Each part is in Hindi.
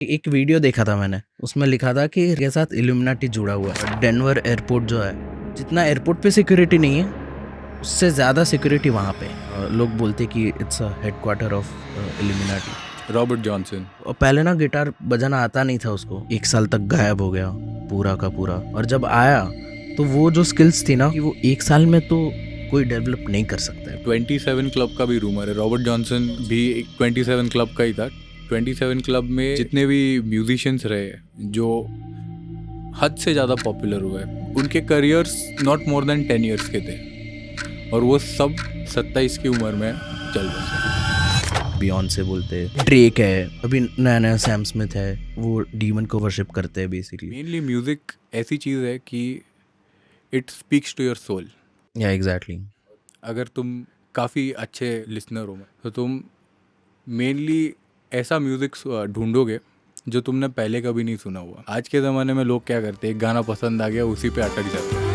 एक वीडियो देखा था मैंने, उसमें लिखा था कि के साथ इल्यूमिनाटी जुड़ा हुआ है। डेनवर एयरपोर्ट जो है, जितना एयरपोर्ट पे सिक्योरिटी नहीं है, उससे ज़्यादा सिक्योरिटी वहाँ पे है। लोग बोलते कि it's a headquarter of illuminati. Robert Johnson. और पहले ना गिटार बजाना आता नहीं था उसको, 1 साल तक गायब हो गया पूरा का पूरा। और जब आया तो वो जो स्किल्स थी ना, कि वो 1 साल में तो कोई डेवलप नहीं कर सकता है। 27 क्लब का भी रूमर है। रॉबर्ट जॉनसन भी एक 27 क्लब का ही था। 27 क्लब में जितने भी म्यूजिशियंस रहे जो हद से ज़्यादा पॉपुलर हुए, उनके careers not more than 10 years के थे, और वो सब 27 की उम्र में चल रहे थे। बियॉन्से बोलते, ड्रेक है, अभी नया नया सैम स्मिथ है, वो डीमन को वर्शिप करते हैं बेसिकली। मेनली म्यूजिक ऐसी चीज़ है कि it speaks to your soul. Yeah exactly. अगर तुम काफ़ी अच्छे लिसनर हो तो तुम मेनली ऐसा म्यूज़िक ढूंढोगे जो तुमने पहले कभी नहीं सुना हुआ। आज के ज़माने में लोग क्या करते हैं, एक गाना पसंद आ गया उसी पे अटक जाते हैं।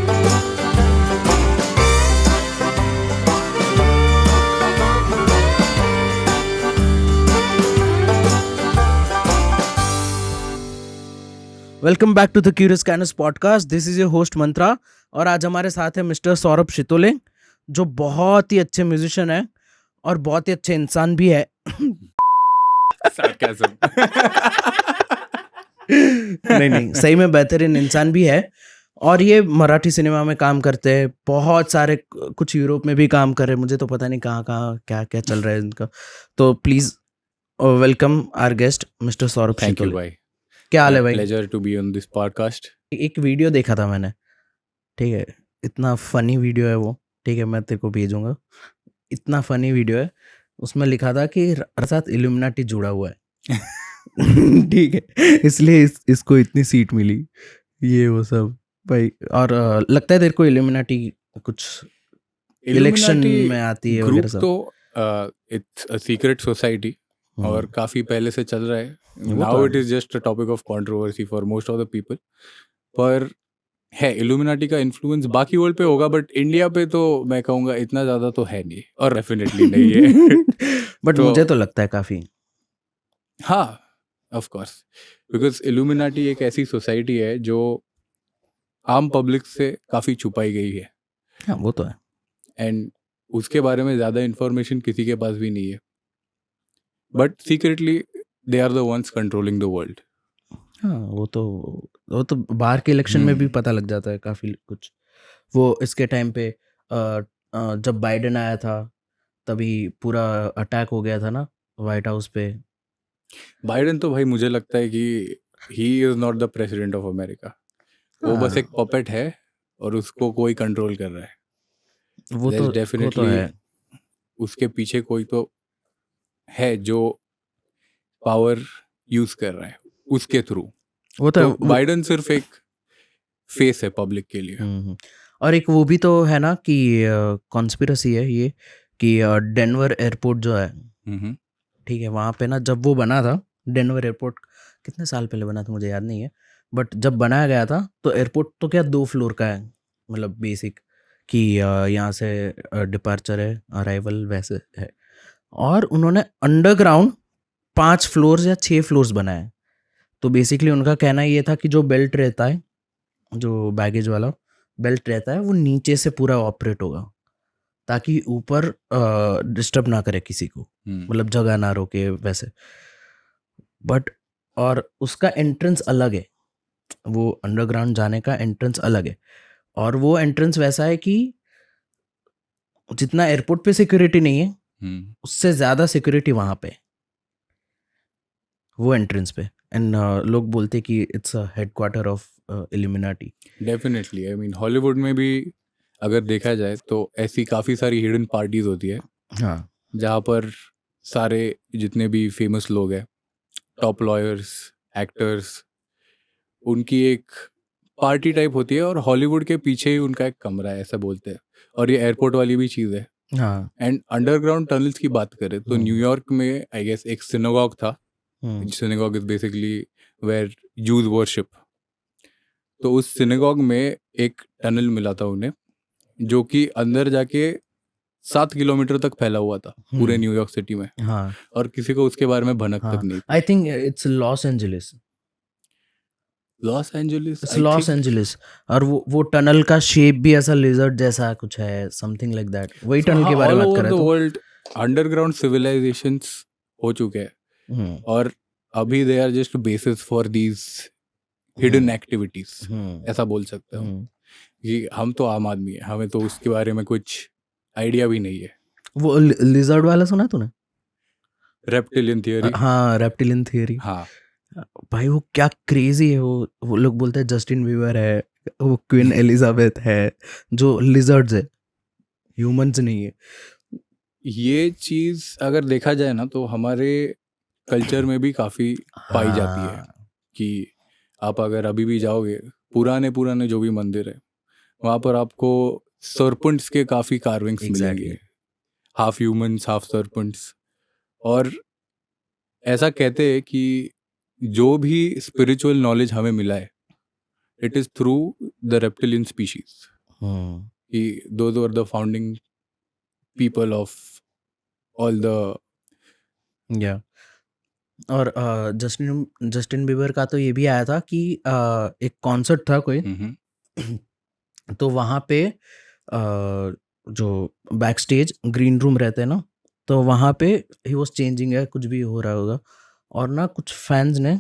Welcome back to the curious canus podcast. This is your host Mantra, और आज हमारे साथ है मिस्टर सौरभ शितोले, जो बहुत ही अच्छे म्यूजिशियन है और बहुत ही अच्छे इंसान भी है। Sarcasm. नहीं, सही में बेहतरीन इंसान भी है। और ये मराठी सिनेमा में काम करते हैं, बहुत सारे, कुछ यूरोप में भी काम कर रहे हैं, मुझे तो पता नहीं कहाँ कहाँ क्या क्या चल रहा है इनका। तो please welcome our guest mister Saurabh thank you Shitole. भाई। क्या हाल है भाई? Pleasure to be on this podcast. एक वीडियो देखा था मैंने, ठीक है, इतना फनी वीडियो है वो, ठीक है, मैं तेरे को भेजूंगा। इतना फनी वीडियो है, उसमें लिखा था कि साथ इल्यूमिनाटी जुड़ा हुआ है। ठीक है, इसलिए इसको इतनी सीट मिली, ये वो सब भाई। और लगता है तेरे को इल्यूमिनाटी कुछ इलेक्शन में आती है ग्रुप वगैरह सब? तो इट्स अ सीक्रेट सोसाइटी और काफ़ी पहले से चल रहा है। वो तो नाउ इट है। Is just a topic of controversy for most of the people. पर है इल्यूमिनाटी का इन्फ्लुएंस बाकी वर्ल्ड पे होगा, बट इंडिया पे तो मैं कहूँगा इतना ज़्यादा तो है नहीं, और डेफिनेटली नहीं है। बट तो मुझे तो लगता है काफी। हाँ, ऑफ कोर्स, बिकॉज इल्यूमिनाटी एक ऐसी सोसाइटी है जो आम पब्लिक से काफ़ी छुपाई गई है, हाँ वो तो है। एंड उसके बारे में ज़्यादा इन्फॉर्मेशन किसी के पास भी नहीं है, but secretly they are the ones controlling the world. हाँ वो तो बाहर के इलेक्शन में भी पता लग जाता है काफी कुछ। वो इसके टाइम पे जब बाइडेन आया था, तभी पूरा अटैक हो गया था ना व्हाइट हाउस पे। बाइडेन तो भाई मुझे लगता है कि he is not the president of America. वो बस एक पपेट है और उसको कोई कंट्रोल कर रहा है। वो There's तो definitely है। उसके पीछे कोई तो है जो पावर यूज कर रहा है उसके थ्रू। वो तो तो है। बाइडेन सिर्फ एक फेस है पब्लिक के लिए। और एक वो भी तो है ना कि कॉन्स्पिरसी है ये, कि डेनवर एयरपोर्ट जो है, ठीक है, वहाँ पे ना जब वो बना था, डेनवर एयरपोर्ट कितने साल पहले बना था मुझे याद नहीं है, बट जब बनाया गया था तो एयरपोर्ट तो क्या 2 फ्लोर का है, मतलब बेसिक, कि यहाँ से डिपार्चर है, अराइवल वैसे है। और उन्होंने अंडरग्राउंड 5 फ्लोर्स या 6 फ्लोर्स बनाए। तो बेसिकली उनका कहना ये था कि जो बेल्ट रहता है, जो बैगेज वाला बेल्ट रहता है, वो नीचे से पूरा ऑपरेट होगा, ताकि ऊपर डिस्टर्ब ना करे किसी को, मतलब जगह ना रोके वैसे। बट और उसका एंट्रेंस अलग है, वो अंडरग्राउंड जाने का एंट्रेंस अलग है। और वो एंट्रेंस वैसा है कि जितना एयरपोर्ट पे सिक्योरिटी नहीं है, उससे ज़्यादा सिक्योरिटी वहाँ पे, वो एंट्रेंस पे। एंड लोग बोलते कि it's a headquarter of illuminati. Definitely, I mean Hollywood में भी अगर देखा जाए तो ऐसी काफ़ी सारी हिडन पार्टीज होती है। हाँ, जहाँ पर सारे जितने भी फेमस लोग हैं, टॉप लॉयर्स, एक्टर्स, उनकी एक पार्टी टाइप होती है, और हॉलीवुड के पीछे ही उनका एक कमरा है ऐसा बोलते हैं। और ये एयरपोर्ट वाली भी चीज़ है। हाँ। एंड अंडरग्राउंड टनल्स की बात करें तो न्यूयॉर्क में आई गेस एक सिनेगॉग था। Synagogue is basically where Jews worship. तो उस सिनेगॉग में एक टनल मिला था उन्हें, जो कि अंदर जाके 7 किलोमीटर तक फैला हुआ था पूरे न्यूयॉर्क सिटी में, हाँ और किसी को उसके बारे में भनक हाँ तक नहीं थी। I think it's Los Angeles, Los Angeles, it's I loss think. Angeles. और वो टनल का शेप भी ऐसा लिजर्ड जैसा कुछ है, समथिंग लाइक दैट। वही So, टनल हाँ, के बारे ऑल में बात ओवर कर द रहे तो। वर्ल्ड अंडरग्राउंड सिविलाइजेशंस हो चुके हैं, हम्म और अभी they are just basis for these hidden activities, ऐसा बोल सकते हो। हम्म। कि हम तो आम आदमी है, हमें तो उसके बारे में कुछ आइडिया भी नहीं है। वो लिजर्ड वाला सुना तूने? रेप्टिलियन थियरी, हाँ, रेप्टिलियन थियरी। हाँ। भाई वो क्या क्रेजी है। वो लोग बोलते हैं जस्टिन बीबर है, वो क्वीन एलिजाबेथ है, जो लिजर्ड्स है, ह्यूमंस नहीं है। ये चीज अगर देखा जाए ना तो हमारे कल्चर में भी काफी पाई जाती है। हाँ, कि आप अगर अभी भी जाओगे पुराने जो भी मंदिर है, वहाँ पर आपको सर्पेंट्स के काफी कार्विंग्स Exactly. मिलेंगे, हाफ ह्यूमंस हाफ सर्पेंट्स। और ऐसा कहते हैं कि जो भी स्पिरिचुअल नॉलेज हमें मिला है, it is through the reptilian species, hmm कि those were the founding people of all the. या और जस्टिन बीबर का तो ये भी आया था कि एक कॉन्सर्ट था कोई, तो वहाँ पे जो बैक स्टेज ग्रीन रूम रहते हैं ना, तो वहाँ पे ही वॉज चेंजिंग है, कुछ भी हो रहा होगा, और ना कुछ फैंस ने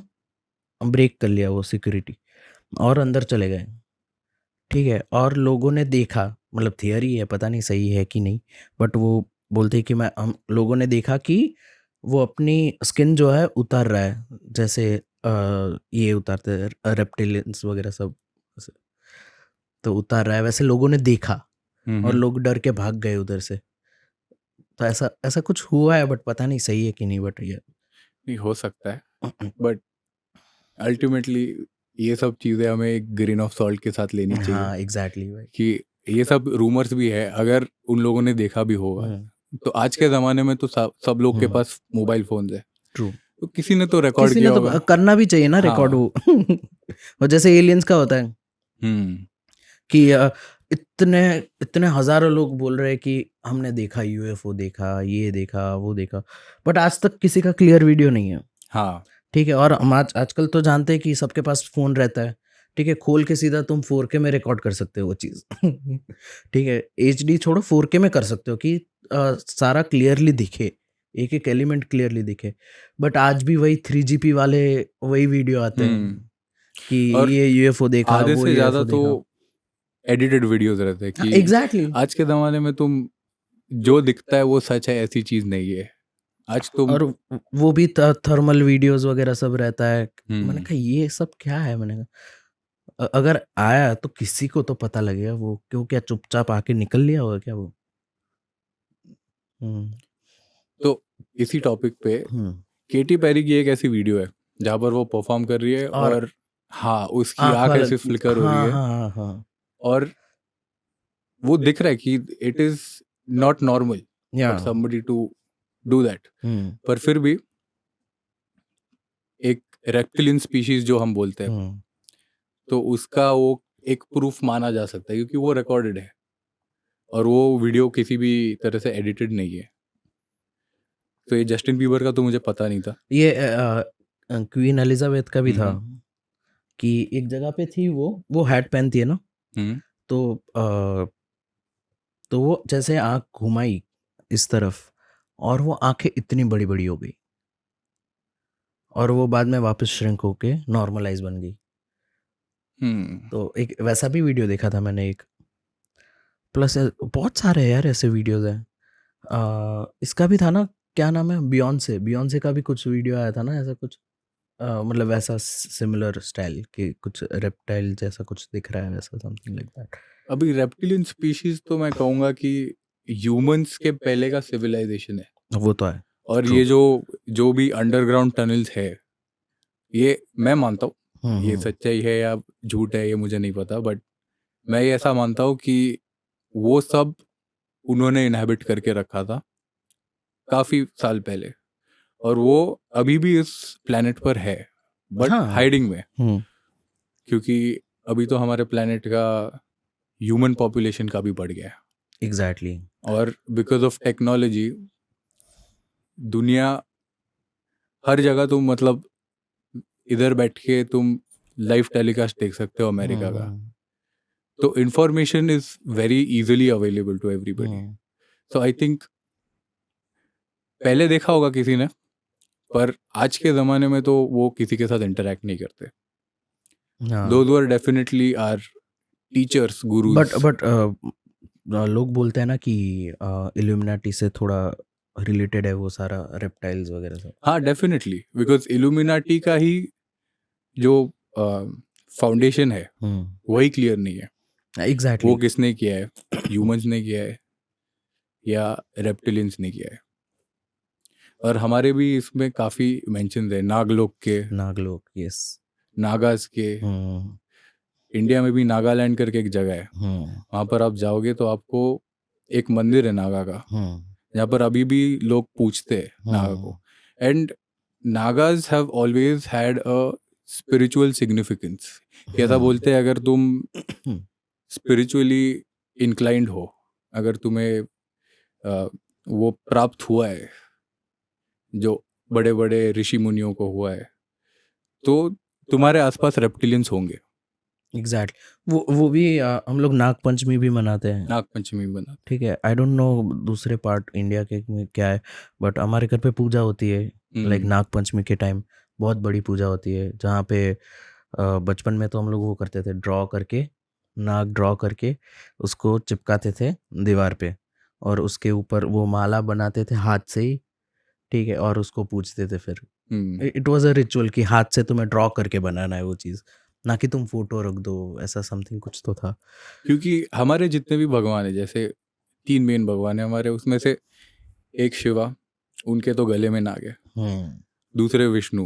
ब्रेक कर लिया वो सिक्योरिटी और अंदर चले गए। ठीक है, और लोगों ने देखा, मतलब थियरी है, पता नहीं सही है कि नहीं, बट वो बोलते हैं कि हम लोगों ने देखा कि वो अपनी स्किन जो है उतार रहा है, जैसे ये उतारते रेप्टिलियंस वगैरह सब ऐसे। तो उतार रहा है वैसे लोगों ने देखा, और लोग डर के भाग गए उधर से। तो ऐसा ऐसा कुछ हुआ है, बट पता नहीं सही है कि नहीं, बट ये नहीं हो सकता है, बट अल्टीमेटली ये सब चीज़ें हमें एक ग्रेन ऑफ सॉल्ट के साथ लेनी चाहिए। हाँ एग्जैक्टली भाई। कि ये सब रूमर्स भी है, अगर उन लोगों ने देखा भी होगा, तो आज के ज़माने में तो सब लोग के पास मोबाइल फोन्स है, ट्रू, तो किसी ने तो रिकॉर्ड किसी किया ने तो होगा। करना भी चाहिए ना रिकॉर्ड हाँ। वो। और जैसे एलियंस का होता है कि इतने इतने हजारों लोग बोल रहे हैं कि हमने देखा, यूएफओ देखा, ये देखा, वो देखा, बट आज तक किसी का क्लियर वीडियो नहीं है। हाँ, ठीक है, और हम आजकल तो जानते हैं कि सबके पास फोन रहता है। ठीक है, खोल के सीधा तुम 4K में रिकॉर्ड कर सकते हो वो चीज़। ठीक है, HD छोड़ो, 4K में कर सकते हो कि सारा क्लियरली दिखे, एक एक एलिमेंट क्लियरली दिखे। बट आज भी वही 3GP वाले वही वीडियो आते हैं कि और ये यूएफओ देखा, आधे वो से ज़्यादा यूएफओ तो देखा। एडिटेड वीडियोस रहते हैं कि एग्जैक्टली। आज के ज़माने में तुम जो दिखता है वो सच है, ऐसी चीज़ नहीं है। आज तुम और वो भी थर्मल वीडियोस वगैरह सब रहता है। मैंने हम्म, कहा ये सब क्या है, मैंने कहा अगर आया तो किसी को तो पता लगेगा, वो क्यों क्या चुपचाप आके निकल लिया होगा क्या वो। हम्म तो इसी टॉपिक पे हम्म। केटी पेरी की एक ऐसी वीडियो है जहाँ पर वो परफॉर्म कर रही है, और और हाँ, उसकी आंख आंख वाला, ऐसे फ्लिकर हो रही हाँ है, हाँ हाँ हाँ। और वो दिख रहा है कि इट इज नॉट नॉर्मल या for somebody to do that. पर फिर भी एक रेप्टिलियन स्पीशीज जो हम बोलते हैं, तो उसका वो एक प्रूफ माना जा सकता है, क्योंकि वो रिकॉर्डेड है और वो वीडियो किसी भी तरह से एडिटेड नहीं है। तो ये जस्टिन बीबर का तो मुझे पता नहीं था। ये क्वीन एलिजाबेथ का भी था कि एक जगह पे थी, वो हैट पहनती है ना, तो तो वो जैसे आंख घुमाई इस तरफ, और वो आंखें इतनी बड़ी बड़ी हो गई, और वो बाद में वापस श्रिंक होके नॉर्मलाइज बन गई। तो एक वैसा भी वीडियो देखा था मैंने एक। प्लस बहुत सारे हैं यार ऐसे वीडियोस हैं। इसका भी था ना, क्या नाम है, बियॉन्से का भी कुछ वीडियो आया था ना, ऐसा कुछ मतलब वैसा सिमिलर स्टाइल कि कुछ रेप्टाइल जैसा कुछ दिख रहा है, वैसा समथिंग लाइक दैट। अभी रेप्टिलियन स्पीशीज तो मैं कहूँगा कि ह्यूमंस के पहले का सिविलाइजेशन है, वो तो है। और True. ये जो भी अंडरग्राउंड टनल्स है, ये मैं मानता हूँ, ये सच्चाई है या झूठ है ये मुझे नहीं पता, बट मैं ये ऐसा मानता हूँ कि वो सब उन्होंने इनहेबिट करके रखा था काफी साल पहले, और वो अभी भी इस प्लेनेट पर है, बट हाइडिंग में। क्योंकि अभी तो हमारे प्लेनेट का ह्यूमन पॉपुलेशन का भी बढ़ गया है। एग्जैक्टली। और बिकॉज ऑफ टेक्नोलॉजी दुनिया हर जगह तुम मतलब इधर बैठ के तुम लाइव टेलीकास्ट देख सकते हो अमेरिका का, तो information is very easily available to everybody. So I think पहले देखा होगा किसी ने, पर आज के ज़माने में तो वो किसी के साथ इंटरेक्ट नहीं करते। Those were definitely our teachers, gurus. But लोग बोलते हैं ना कि इल्यूमिनाटी से थोड़ा रिलेटेड है वो सारा रेप्टाइल्स वगैरह सब। हाँ डेफिनेटली, बिकॉज इल्यूमिनाटी का ही जो फाउंडेशन है वही क्लियर नहीं है। एग्जैक्टली वो किसने किया है, ह्यूमंस ने किया है या रेप्टिलियंस ने किया है। और हमारे भी इसमें काफ़ी मेंशंस है, नागलोक के, यस, नागास के। इंडिया में भी नागालैंड करके एक जगह है, वहाँ पर आप जाओगे तो आपको एक मंदिर है नागा का, जहाँ पर अभी भी लोग पूछते हैं नागा को। And Nagas have always had a spiritual significance. ऐसा बोलते हैं अगर तुम स्पिरिचुअली इंक्लाइंड हो, अगर तुम्हें वो प्राप्त हुआ है जो बड़े बड़े ऋषि मुनियों को हुआ है, तो तुम्हारे आसपास रेप्टिलियंस होंगे। एग्जैक्टली वो भी हम लोग नाग पंचमी भी मनाते हैं। नाग पंचमी मनाते, ठीक है। आई डोंट नो दूसरे पार्ट इंडिया के में क्या है, बट हमारे घर पे पूजा होती है लाइक नाग पंचमी के टाइम बहुत बड़ी पूजा होती है, जहाँ पे बचपन में तो हम लोग वो करते थे, नाग ड्रॉ करके उसको चिपकाते थे दीवार पे, और उसके ऊपर वो माला बनाते थे हाथ से ही, ठीक है, और उसको पूजते थे। फिर इट वाज अ रिचुअल कि हाथ से तुम्हें ड्रॉ करके बनाना है वो चीज़, ना कि तुम फोटो रख दो, ऐसा समथिंग कुछ तो था। क्योंकि हमारे जितने भी भगवान है, जैसे 3 मेन भगवान है हमारे, उसमें से एक शिवा, उनके तो गले में नाग है, दूसरे विष्णु,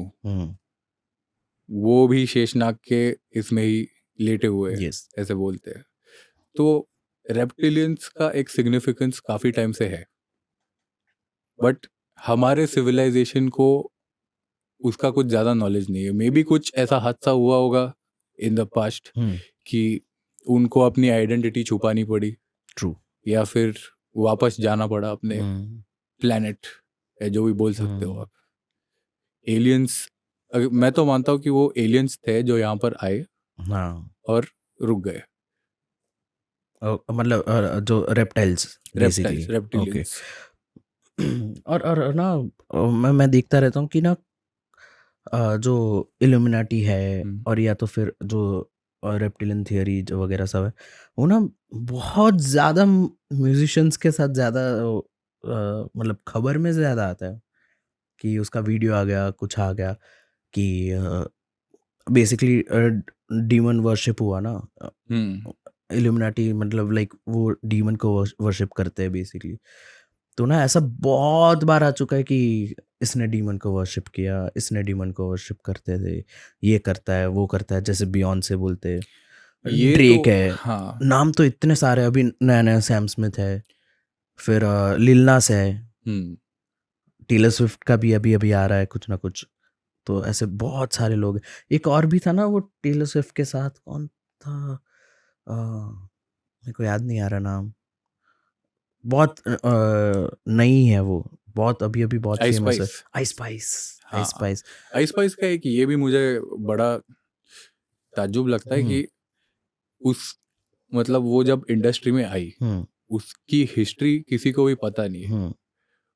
वो भी शेषनाग के इसमें ही लेटे हुए हैं, ऐसे बोलते हैं। तो रेप्टिलियंस का एक सिग्निफिकेंस काफ़ी टाइम से है, बट हमारे सिविलाइजेशन को उसका कुछ ज़्यादा नॉलेज नहीं है। मे बी कुछ ऐसा हादसा हुआ होगा इन द पास्ट कि उनको अपनी आइडेंटिटी छुपानी पड़ी, ट्रू, या फिर वापस जाना पड़ा अपने प्लैनेट, जो भी बोल सकते हो आप। एलियंस, मैं तो मानता हूँ कि वो एलियंस थे जो यहाँ पर आए और रुक गए, मतलब जो रेप्टाइल्स बेसिकली। रेप्टिलियंस। और ना मैं देखता रहता हूँ कि ना जो इल्यूमिनाटी है और या तो फिर जो रेप्टिलियन थियरी जो वगैरह सब है, वो ना बहुत ज़्यादा म्यूजिशियंस के साथ ज़्यादा मतलब खबर में ज़्यादा आता है कि उसका वीडियो आ गया, कुछ आ गया कि बेसिकली डीमन वर्शिप हुआ ना। इल्यूमिनाटी मतलब लाइक वो डीमन को वर्शिप करते हैं बेसिकली। तो ना ऐसा बहुत बार आ चुका है कि इसने डीमन को वर्शिप किया, इसने डीमन को वर्शिप करते थे, ये करता है, वो करता है, जैसे बियॉन्से बोलते हैं, ये ड्रेक तो, है, हाँ, नाम तो इतने सारे, अभी नया नया सैम स्मिथ है, फिर लिल नास है, टेलर स्विफ्ट का भी अभी अभी आ रहा है कुछ ना कुछ। तो ऐसे बहुत सारे लोग हैं। एक और भी था ना वो टेलर स्विफ्ट के साथ, कौन था, मेरे को याद नहीं आ रहा नाम, बहुत नई है वो, बहुत अभी अभी बहुत फेमस है। आइस स्पाइस का एक ये भी मुझे बड़ा ताज्जुब लगता है कि उस मतलब वो जब इंडस्ट्री में आई, उसकी हिस्ट्री किसी को भी पता नहीं है।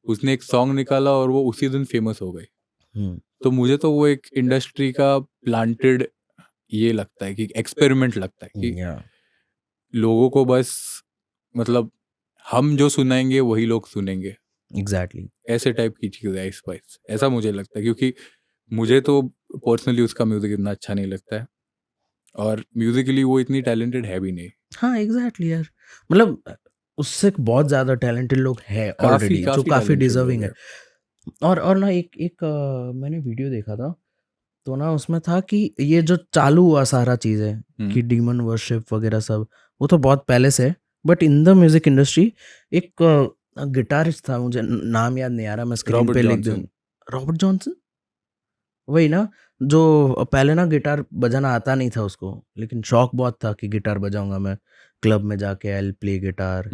उसने एक सॉन्ग निकाला और वो उसी दिन फेमस हो गई। तो मुझे तो वो एक इंडस्ट्री का प्लांटेड ये लगता है कि एक्सपेरिमेंट लगता है कि लोगों को बस मतलब हम जो सुनाएंगे वही लोग सुनेंगे। एग्जैक्टली ऐसे टाइप की चीज़ है आइस स्पाइस, ऐसा मुझे लगता है। क्योंकि मुझे तो पर्सनली उसका म्यूजिक इतना अच्छा नहीं लगता है, और म्यूजिकली वो इतनी टैलेंटेड है भी नहीं। हाँ एग्जैक्टली यार, मतलब उससे बहुत ज़्यादा टैलेंटेड लोग हैं ऑलरेडी, जो काफ़ी डिजर्विंग है। और ना एक मैंने वीडियो देखा था, तो ना उसमें था कि ये जो चालू हुआ सारा चीज़ें कि डीमन वर्शिप वगैरह सब, वो तो बहुत पहले से है, but in the music industry एक गिटारिस्ट था, मुझे नाम याद नहीं आ रहा, मैं स्क्रीन पे लिख दूँ, रॉबर्ट जॉनसन। वही ना, जो पहले ना गिटार बजाना आता नहीं था उसको, लेकिन शौक बहुत था कि गिटार बजाऊंगा मैं, क्लब में जाके आई प्ले गिटार,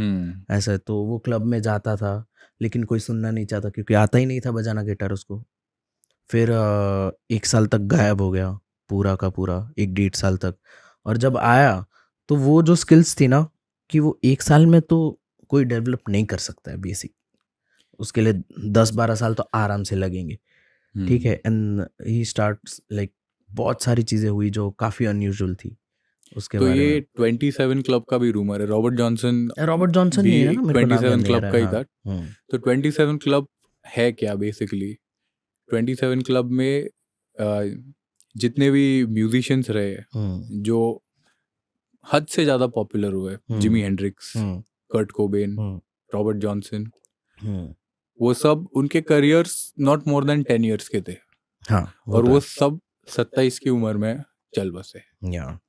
ऐसा। तो वो क्लब में जाता था, लेकिन कोई सुनना नहीं चाहता क्योंकि आता ही नहीं था बजाना गिटार उसको। फिर 1 साल तक गायब हो गया, पूरा का पूरा 1 डेढ़ साल तक। और जब आया तो वो जो स्किल्स थी ना, कि वो 1 साल में तो कोई डेवलप नहीं कर सकता है बेसिक, उसके लिए 10-12 साल तो आराम से लगेंगे, ठीक है। एंड ही स्टार्ट्स लाइक बहुत सारी चीज़ें हुई जो काफ़ी अनयूजुअल थी उसके तो बारे ये में। 27 क्लब का भी रूमर है, रॉबर्ट जॉनसन रॉबर्ट जॉनसन भी ही है ना, मेरे को नाम याद 27 नहीं आ क्लब रहा का है। ही हाँ। था। तो 27 क्लब है क्या बेसिकली? 27 क्लब में जितने भी म्यूजिशियंस रहे जो हद से ज़्यादा पॉपुलर हुए, Jimi Hendrix, Kurt Cobain, Robert Johnson, वो सब, उनके careers not more than 10 years के थे। हाँ, और वो सब 27 की उम्र में चल बसे। या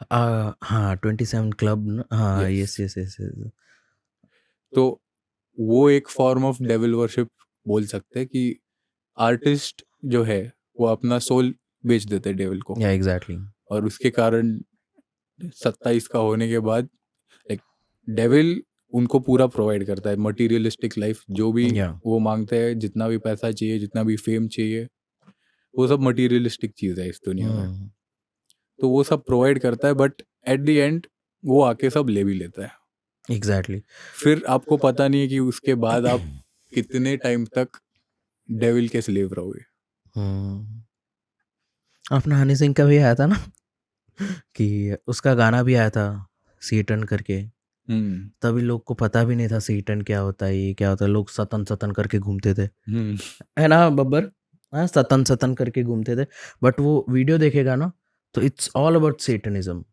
हाँ 27 क्लब ना, हाँ, Yes. Yes yes yes. तो वो एक फॉर्म ऑफ डेविल वर्शिप बोल सकते हैं कि आर्टिस्ट जो है वो अपना सोल बेच देते हैं डेविल को, या एग्जैक्टली। और उसके कारण 27 का होने के बाद एक डेविल उनको पूरा प्रोवाइड करता है मटेरियलिस्टिक लाइफ, जो भी या वो मांगते हैं, जितना भी पैसा चाहिए, जितना भी फेम चाहिए, वो सब मटेरियलिस्टिक चीज़ है इस दुनिया में। तो वो सब प्रोवाइड करता है, बट एट द एंड वो आके सब ले भी लेता है। एग्जैक्टली। फिर आपको पता नहीं है कि उसके बाद आप कितने टाइम तक डेविल के स्लेव रहोगे। अपना हनी सिंह का भी आया था ना कि उसका गाना भी आया था सीटन करके, तभी लोग को पता भी नहीं था सीटन क्या होता है, ये क्या होता है, लोग सतन सतन करके घूमते थे, है ना बब्बर? हाँ, सतन सतन करके घूमते थे। बट वो वीडियो देखेगा ना तो इट्स ऑल अबाउट सेटनिज्म।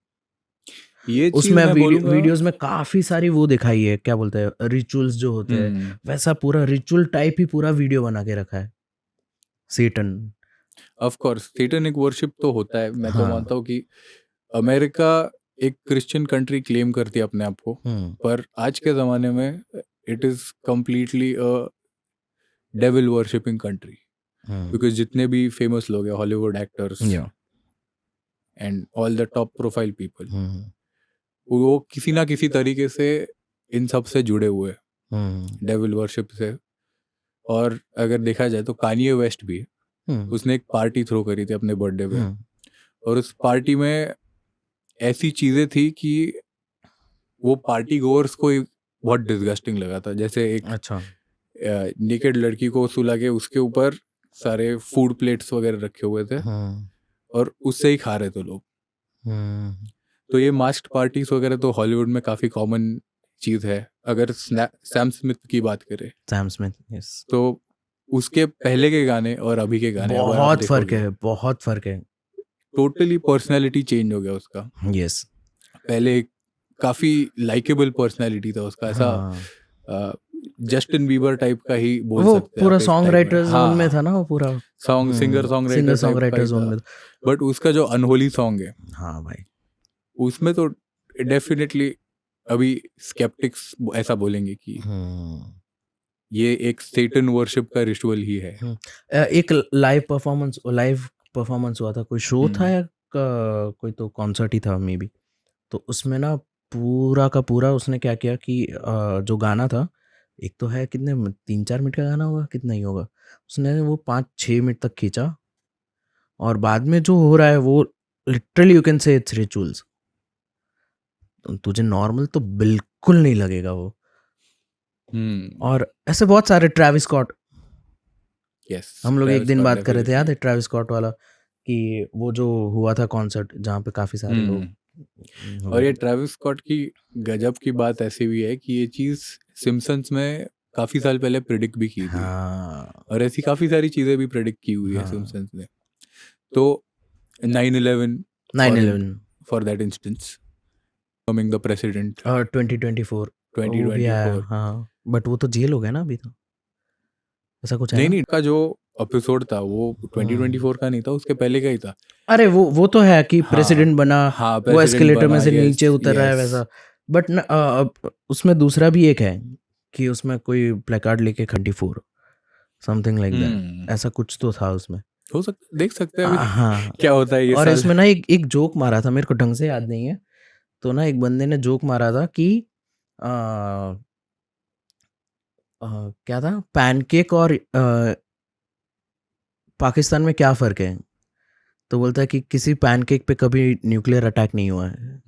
ये चीज उसमें मैं बोलूंगा, वीडियोस में काफी सारी वो दिखाई है, क्या बोलते हैं, रिचुअल्स जो होते हैं, वैसा पूरा रिचुअल टाइप ही पूरा वीडियो बना के रखा है सेटन। ऑफ कोर्स सेटनिक वर्शिप तो होता है। मैं तो हाँ। मानता हूँ कि अमेरिका एक क्रिश्चियन कंट्री क्लेम करती है अपने आप को, पर आज के ज़माने में it is completely a devil worshipping country, because जितने भी फेमस लोग हैं, Hollywood actors and all the top profile people, वो किसी ना किसी तरीके से इन सब से जुड़े हुए डेविल वर्शिप से। और अगर देखा जाए तो कानिये वेस्ट भी, उसने एक पार्टी थ्रो करी थी अपने बर्थडे पे, और उस पार्टी में ऐसी चीज़ें थी कि वो पार्टी गोअर्स को बहुत डिस्गस्टिंग लगा था। जैसे एक अच्छा। नेकेड लड़की को सुला के उसके ऊपर सारे फूड प्लेट्स वगैरह रखे हुए थे, और उससे ही खा रहे थे लोग। तो ये मास्क पार्टीज वगैरह तो हॉलीवुड में काफ़ी कॉमन चीज़ है। अगर सैम स्मिथ की बात करें, सैम स्मिथ, यस। तो उसके पहले के गाने और अभी के गाने अगर आप बहुत फर्क देखोगे, है, बहुत फर्क है। टोटली पर्सनैलिटी चेंज हो गया उसका। यस। पहले काफी लाइकेबल पर्सनैलिटी था उसका, ऐसा जस्टिन बीबर टाइप का ही बोल वो सकते हैं पूरा आप एक सॉन्ग टाइप में। राइटर जोन में था ना, वो पूरा singer song writer song writer zone में। बट उसका जो अनहोली सॉन्ग है, हाँ भाई, उसमें तो डेफिनेटली अभी स्केप्टिक्स ऐसा बोलेंगे कि ये एक सेटन वर्शिप का रिचुअल ही है। एक लाइव परफॉर्मेंस हुआ था, कोई शो था या कोई तो कॉन्सर्ट ही था मे बी। तो उसमें ना पूरा का पूरा उसने क्या किया कि जो गाना था, एक तो है कितने 3-4 मिनट का गाना होगा, कितना ही होगा, उसने वो 5-6 मिनट तक खींचा, और बाद में जो हो रहा है वो literally you can say it's rituals. तुझे नॉर्मल तो बिल्कुल नहीं लगेगा वो। और ऐसे बहुत सारे, ट्रेविस स्कॉट, हम लोग एक दिन बात कर रहे थे, याद है ट्रेविस स्कॉट वाला, कि वो जो हुआ था कॉन्सर्ट जहाँ पे काफी सारे लोग। और ये ट्रेविस स्कॉट की गजब की बात ऐसी भी है कि ये चीज सिम्पसन्स में काफी साल पहले प्रेडिक्ट भी की थी। और ऐसी काफी सारी चीजें भी प्रेडिक्ट की हुई है सिम्पसन्स ने। तो 9/11 for that instance, coming the president, 2024 वो भी आया, हाँ, बट वो तो जेल हो गया ना अभी, तो ऐसा कुछ है नहीं, का जो एपिसोड था वो 2024 का नहीं था, उसके पहले का ही था। अरे वो तो है कि प्रेसिडेंट बना, वो एस्केलेटर में से नीचे उतर रहा है वैसा। बट उसमें दूसरा भी एक है कि उसमें कोई प्लेकार्ड लेके 24, समथिंग लाइक दैट, ऐसा कुछ तो था उसमें। हो सकता, देख सकते हैं अभी हाँ, क्या होता है ये और साल। इसमें ना एक जोक मारा था, मेरे को ढंग से याद नहीं है, तो ना एक बंदे ने जोक मारा था कि आ, क्या था, पैनकेक और पाकिस्तान में क्या फ़र्क है? तो बोलता है कि किसी पैनकेक पे कभी न्यूक्लियर अटैक नहीं हुआ है।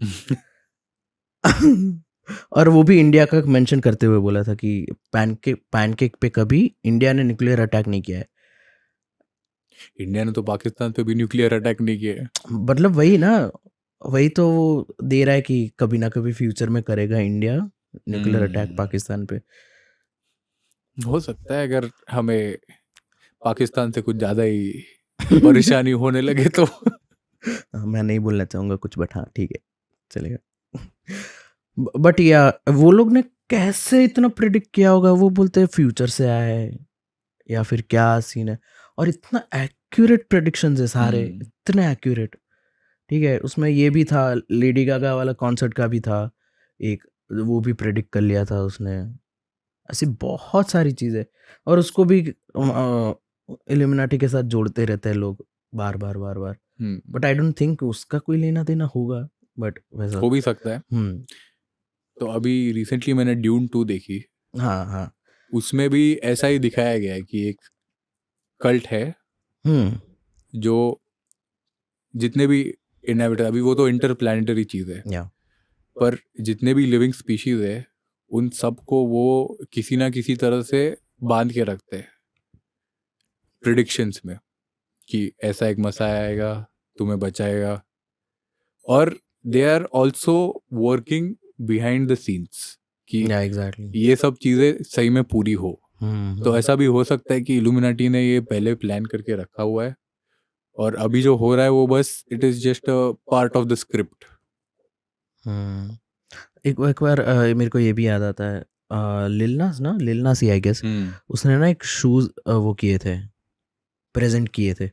और वो भी इंडिया का मेंशन करते हुए बोला था कि पैनकेक पे कभी इंडिया ने न्यूक्लियर अटैक नहीं किया है। इंडिया ने तो पाकिस्तान पे भी न्यूक्लियर अटैक नहीं किया है। मतलब वही ना, वही तो वो दे रहा है कि कभी ना कभी फ्यूचर में करेगा इंडिया न्यूक्लियर अटैक पाकिस्तान पे। हो सकता है अगर हमें पाकिस्तान से कुछ ज़्यादा ही परेशानी होने लगे तो। मैं नहीं बोलना चाहूँगा कुछ, बट हाँ ठीक है, चलेगा। बट या वो लोग ने कैसे इतना प्रिडिक्ट किया होगा? वो बोलते हैं फ्यूचर से आया है या फिर क्या सीन है, और इतना एक्यूरेट प्रेडिक्शंस है सारे, इतने एक्यूरेट। ठीक है, उसमें ये भी था, लेडी गागा वाला कॉन्सर्ट का भी था एक, वो भी प्रेडिक्ट कर लिया था उसने। ऐसी बहुत सारी चीज़ें, और उसको भी इल्यूमिनाटी के साथ जोड़ते रहते हैं लोग बार बार बार बार। बट आई डोंट थिंक उसका कोई लेना देना होगा, बट वैसा हो भी सकता है। तो अभी रिसेंटली मैंने ड्यून 2 देखी। हाँ हाँ, उसमें भी ऐसा ही दिखाया गया है कि एक कल्ट है जो जितने भी इनएविटेबल, अभी वो तो इंटरप्लैनेटरी चीज़ है, या पर जितने भी लिविंग स्पीशीज है उन सबको वो किसी ना किसी तरह से बांध के रखते हैं प्रिडिक्शंस में कि ऐसा एक मसाया आएगा, तुम्हें बचाएगा। और they are also working behind the scenes कि या एग्जैक्टली। ये सब चीज़ें सही में पूरी हो। तो ऐसा भी हो सकता है कि इल्यूमिनाटी ने ये पहले प्लान करके रखा हुआ है और अभी जो हो रहा है वो बस it is just a part of the script. एक बार मेरे को ये भी याद आता है, लिल नास ही आई गेस, उसने ना एक शूज़ वो किए थे, प्रेजेंट किए थे,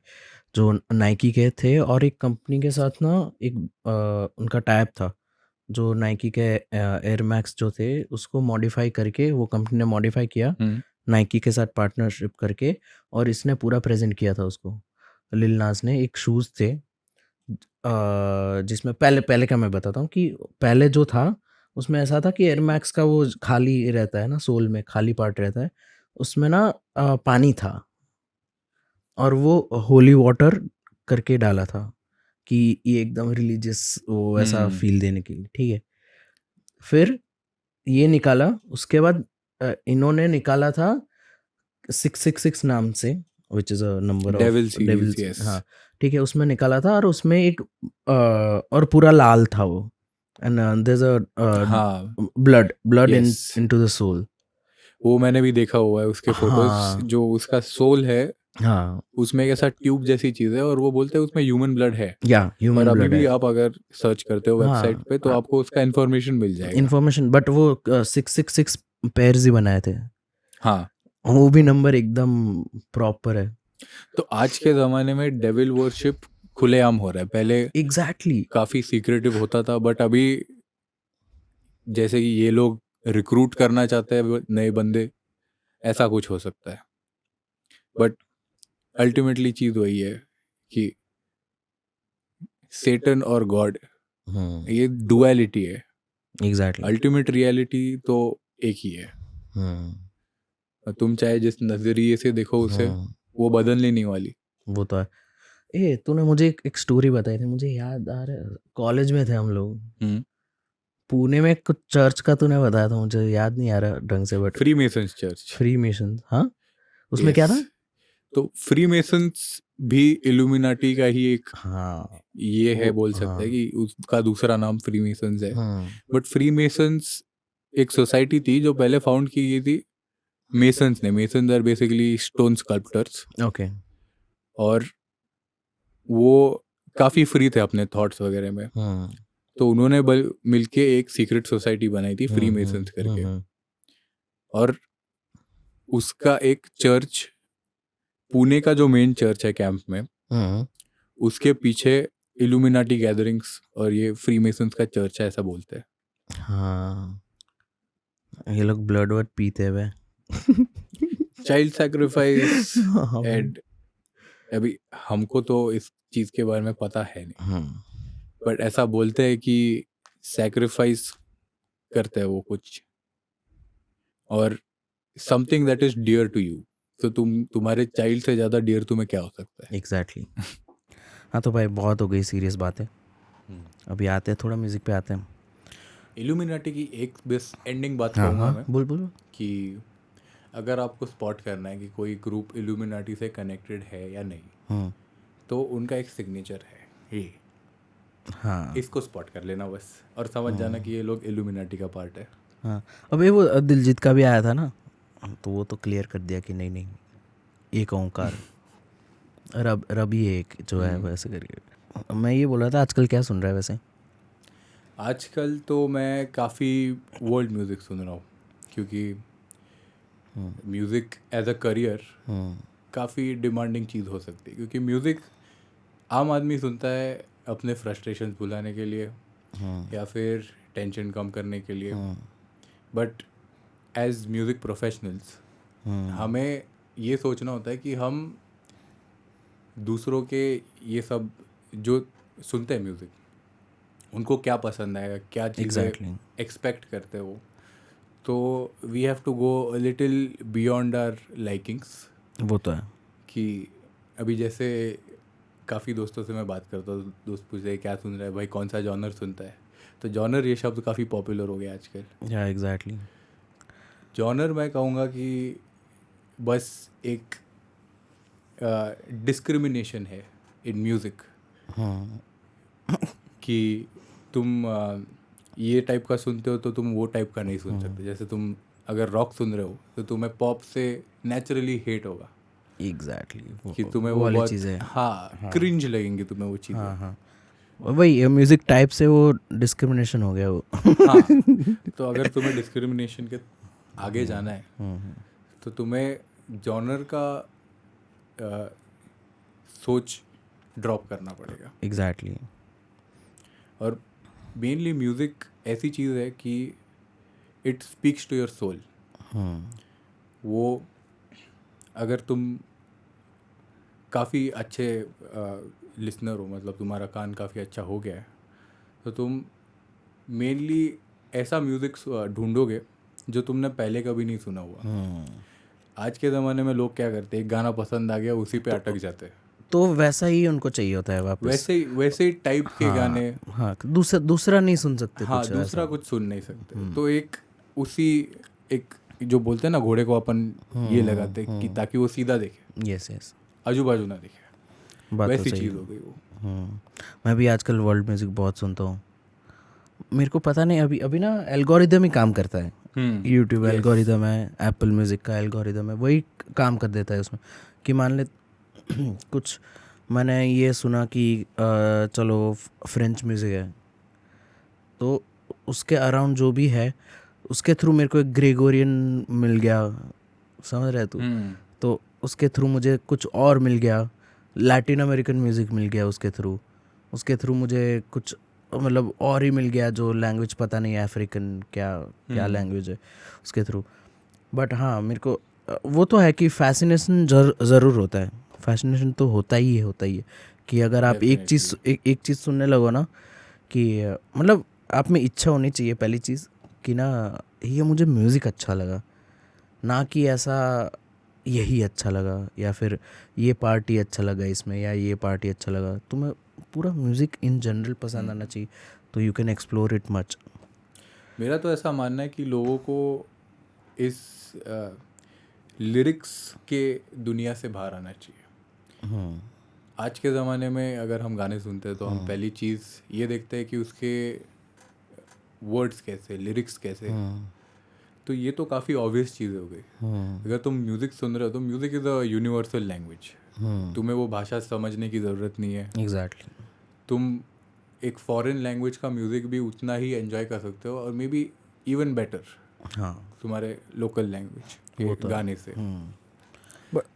जो नाइकी के थे, और एक कंपनी के साथ ना एक उनका टाइप था, जो नाइकी के एयर मैक्स जो थे उसको मॉडिफाई करके, वो कंपनी ने मॉडिफाई किया नाइकी के साथ पार्टनरशिप करके, और इसने पूरा प्रेजेंट किया था उसको। लिल नास ने एक शूज़ थे जिसमें पहले पहले का मैं बताता हूँ कि पहले जो था उसमें ऐसा था कि एयर मैक्स का वो खाली रहता है ना, सोल में खाली पार्ट रहता है, उसमें ना पानी था, और वो होली वाटर करके डाला था कि ये एकदम रिलीजियस वो ऐसा फील देने के लिए। ठीक है, फिर ये निकाला, उसके बाद इन्होंने निकाला था 666 नाम से, which is a number of devil series, devils. Yes. हाँ ठीक है, उसमें निकाला था, और उसमें एक और पूरा लाल था वो, एंड देयर इज अ हाँ, blood yes. Into the soul. वो मैंने भी देखा हुआ है उसके फोटोज। हाँ जो उसका सोल है हाँ, उसमें एक ऐसा ट्यूब जैसी चीज है और वो बोलते हैं उसमें ह्यूमन ब्लड है। या और ह्यूमन अभी ब्लड भी है। आप अगर सर्च करते हो वेबसाइट पे तो हाँ, आपको उसका इन्फॉर्मेशन मिल जाएगा। इन्फॉर्मेशन, बट वो 666 पेयर्स ही बनाए थे, हाँ, वो भी नंबर एकदम प्रॉपर है। तो आज के ज़माने में डेविल वर्शिप खुलेआम हो रहा है। पहले एग्जैक्टली। काफ़ी सीक्रेटिव होता था, बट अभी जैसे कि ये लोग रिक्रूट करना चाहते हैं नए बंदे, ऐसा कुछ हो सकता है। बट अल्टीमेटली चीज़ वही है कि सेटन और गॉड, ये डुअलिटी है। एग्जैक्टली। अल्टीमेट रियलिटी तो एक ही है। तुम चाहे जिस नज़रिए से देखो उसे, वो बदलने नहीं वाली। वो तो है। ए तूने मुझे एक स्टोरी बताई थी, मुझे याद आ रहा है, कॉलेज में थे हम लोग, पुणे में कुछ चर्च का तूने बताया था, मुझे याद नहीं आ रहा ढंग से, but free masons church. Free mason, हाँ उसमें क्या था? तो फ्री मेसन्स भी इल्यूमिनाटी का ही एक हाँ ये है, बोल सकते हैं कि उसका दूसरा नाम फ्री मेसन्स है। हाँ बट फ्री मेसन्स एक सोसाइटी थी जो पहले फाउंड की गई थी मेसन्स ने। Masons are basically stone sculptors, okay. और वो काफ़ी फ्री थे अपने थॉट्स वगैरह में। तो उन्होंने मिलके एक सीक्रेट सोसाइटी बनाई थी फ्री मेसन्स करके, और उसका एक चर्च, पुणे का जो मेन चर्च है कैंप में, उसके पीछे इल्यूमिनाटी गैदरिंग्स और ये फ्री मेसन्स का चर्च है, ऐसा बोलते हैं। हाँ, ये लोग ब्लड वर्ड पीते हुए। चाइल्ड सैक्रिफाइस हाँ भाई। एंड अभी हमको तो इस चीज़ के बारे में पता है नहीं, बट ऐसा बोलते हैं कि सैक्रिफाइस करते हैं वो कुछ, और something that is dear to you, तो तुम्हारे चाइल्ड से ज़्यादा डियर तुम्हें क्या हो सकता है? एग्जैक्टली। हाँ तो भाई बहुत हो गई सीरियस बातें, अभी आते हैं थोड़ा म्यूज़िक पे आते हैं। इल्यूमिनाटी की एक बस एंडिंग बात हाँ कहूँगा हाँ मैं बोल बोल। कि अगर आपको स्पॉट करना है कि कोई ग्रुप इल्यूमिनाटी से कनेक्टेड है या नहीं, तो उनका एक सिग्नेचर है ये, हाँ इसको स्पॉट कर लेना बस, और समझ जाना कि ये लोग इल्यूमिनाटी का पार्ट है। हाँ। अबे वो दिलजीत का भी आया था ना, तो वो तो क्लियर कर दिया कि नहीं नहीं एक ओंकार रब रब ही एक जो है वैसे करके। मैं ये बोल रहा था आजकल क्या सुन रहा है वैसे? आजकल तो मैं काफ़ी वर्ल्ड म्यूज़िक सुन रहा हूँ, क्योंकि म्यूज़िक एज अ करियर काफ़ी डिमांडिंग चीज़ हो सकती है, क्योंकि म्यूज़िक आम आदमी सुनता है अपने फ्रस्ट्रेशन भुलाने के लिए या फिर टेंशन कम करने के लिए, बट एज म्यूज़िक प्रोफेशनल्स हमें ये सोचना होता है कि हम दूसरों के ये सब जो सुनते हैं म्यूज़िक, उनको क्या पसंद आएगा, क्या चीज़ें Exactly. एक्सपेक्ट करते हो, तो we have to go little beyond our likings. वो तो है। कि अभी जैसे काफ़ी दोस्तों से मैं बात करता हूँ, दोस्त पूछते हैं क्या सुन रहा है भाई, कौन सा जॉनर सुनता है, तो जॉनर ये शब्द काफ़ी पॉपुलर हो गया आजकल। या एग्जैक्टली। जॉनर मैं कहूँगा कि बस एक डिस्क्रिमिनेशन है इन म्यूज़िक, कि तुम ये टाइप का सुनते हो तो तुम वो टाइप का नहीं सुन सकते। जैसे तुम अगर रॉक सुन रहे हो तो तुम्हें पॉप से नेचुरली हेट होगा, एग्जैक्टली कि तुम्हें वो वो वाली बहुत चीज़ है। क्रिंज लगेंगी तुम्हें वो चीज़ें। हाँ हाँ वही म्यूज़िक टाइप से वो डिस्क्रिमिनेशन हो गया वो। तो अगर तुम्हें डिस्क्रिमिनेशन के आगे जाना है तो तुम्हें जॉनर का सोच ड्रॉप करना पड़ेगा। एग्जैक्टली। और मेनली म्यूज़िक ऐसी चीज़ है कि it speaks to your soul. वो अगर तुम काफ़ी अच्छे लिसनर हो, मतलब तुम्हारा कान काफ़ी अच्छा हो गया है, तो तुम मेनली ऐसा म्यूज़िक ढूंढोगे जो तुमने पहले कभी नहीं सुना हुआ। आज के ज़माने में लोग क्या करते हैं, एक गाना पसंद आ गया उसी पे अटक जाते हैं, तो वैसा ही उनको चाहिए होता है वापस। वैसे ही टाइप के गाने। हाँ दूसरा नहीं सुन सकते हाँ, कुछ दूसरा ऐसा। कुछ सुन नहीं सकते। तो एक उसी एक जो बोलते हैं ना, घोड़े को अपन ये लगाते कि ताकि वो सीधा देखे, यस यस आजू बाजू ना देखे, बात तो वैसी सही चीज़ है। हो गई वो। मैं भी आजकल वर्ल्ड म्यूज़िक बहुत सुनता हूँ। मेरे को पता नहीं अभी अभी ना एल्गोरिदम ही काम करता है। YouTube Yes. एल्गोरिदम है, एप्पल म्यूज़िक का एल्गोरिदम है, वही काम कर देता है उसमें। कि मान ले कुछ मैंने ये सुना कि चलो फ्रेंच म्यूज़िक है, तो उसके अराउंड जो भी है उसके थ्रू मेरे को एक ग्रेगोरियन मिल गया, समझ रहे तू? तो उसके थ्रू मुझे कुछ और मिल गया, लैटिन अमेरिकन म्यूज़िक मिल गया उसके थ्रू मुझे कुछ मतलब और ही मिल गया जो लैंग्वेज पता नहीं है, अफ्रीकन क्या लैंग्वेज है उसके थ्रू। बट हाँ मेरे को वो तो है कि फैसिनेशन ज़रूर होता है, फैसिनेशन तो होता ही है कि अगर आप एक चीज़ सुनने लगो ना, कि मतलब आप में इच्छा होनी चाहिए पहली चीज़ कि ना ये मुझे म्यूज़िक अच्छा लगा, ना कि ऐसा यही अच्छा लगा या फिर ये पार्टी अच्छा लगा इसमें या ये पार्टी अच्छा लगा। तुम्हें पूरा म्यूज़िक इन जनरल पसंद आना चाहिए, तो you can explore it much. मेरा तो ऐसा मानना है कि लोगों को इस लिरिक्स के दुनिया से बाहर आना चाहिए। आज के ज़माने में अगर हम गाने सुनते हैं तो हम पहली चीज़ ये देखते हैं कि उसके वर्ड्स कैसे, लिरिक्स कैसे। तो ये तो काफ़ी ऑब्वियस चीज़ हो गई। अगर तुम म्यूज़िक सुन रहे हो तो music is a universal language, तुम्हें वो भाषा समझने की ज़रूरत नहीं है। एग्जैक्टली। तुम एक फॉरेन लैंग्वेज का म्यूज़िक भी उतना ही एंजॉय कर सकते हो, और मे बी इवन बेटर हाँ तुम्हारे लोकल लैंग्वेज के गाने से।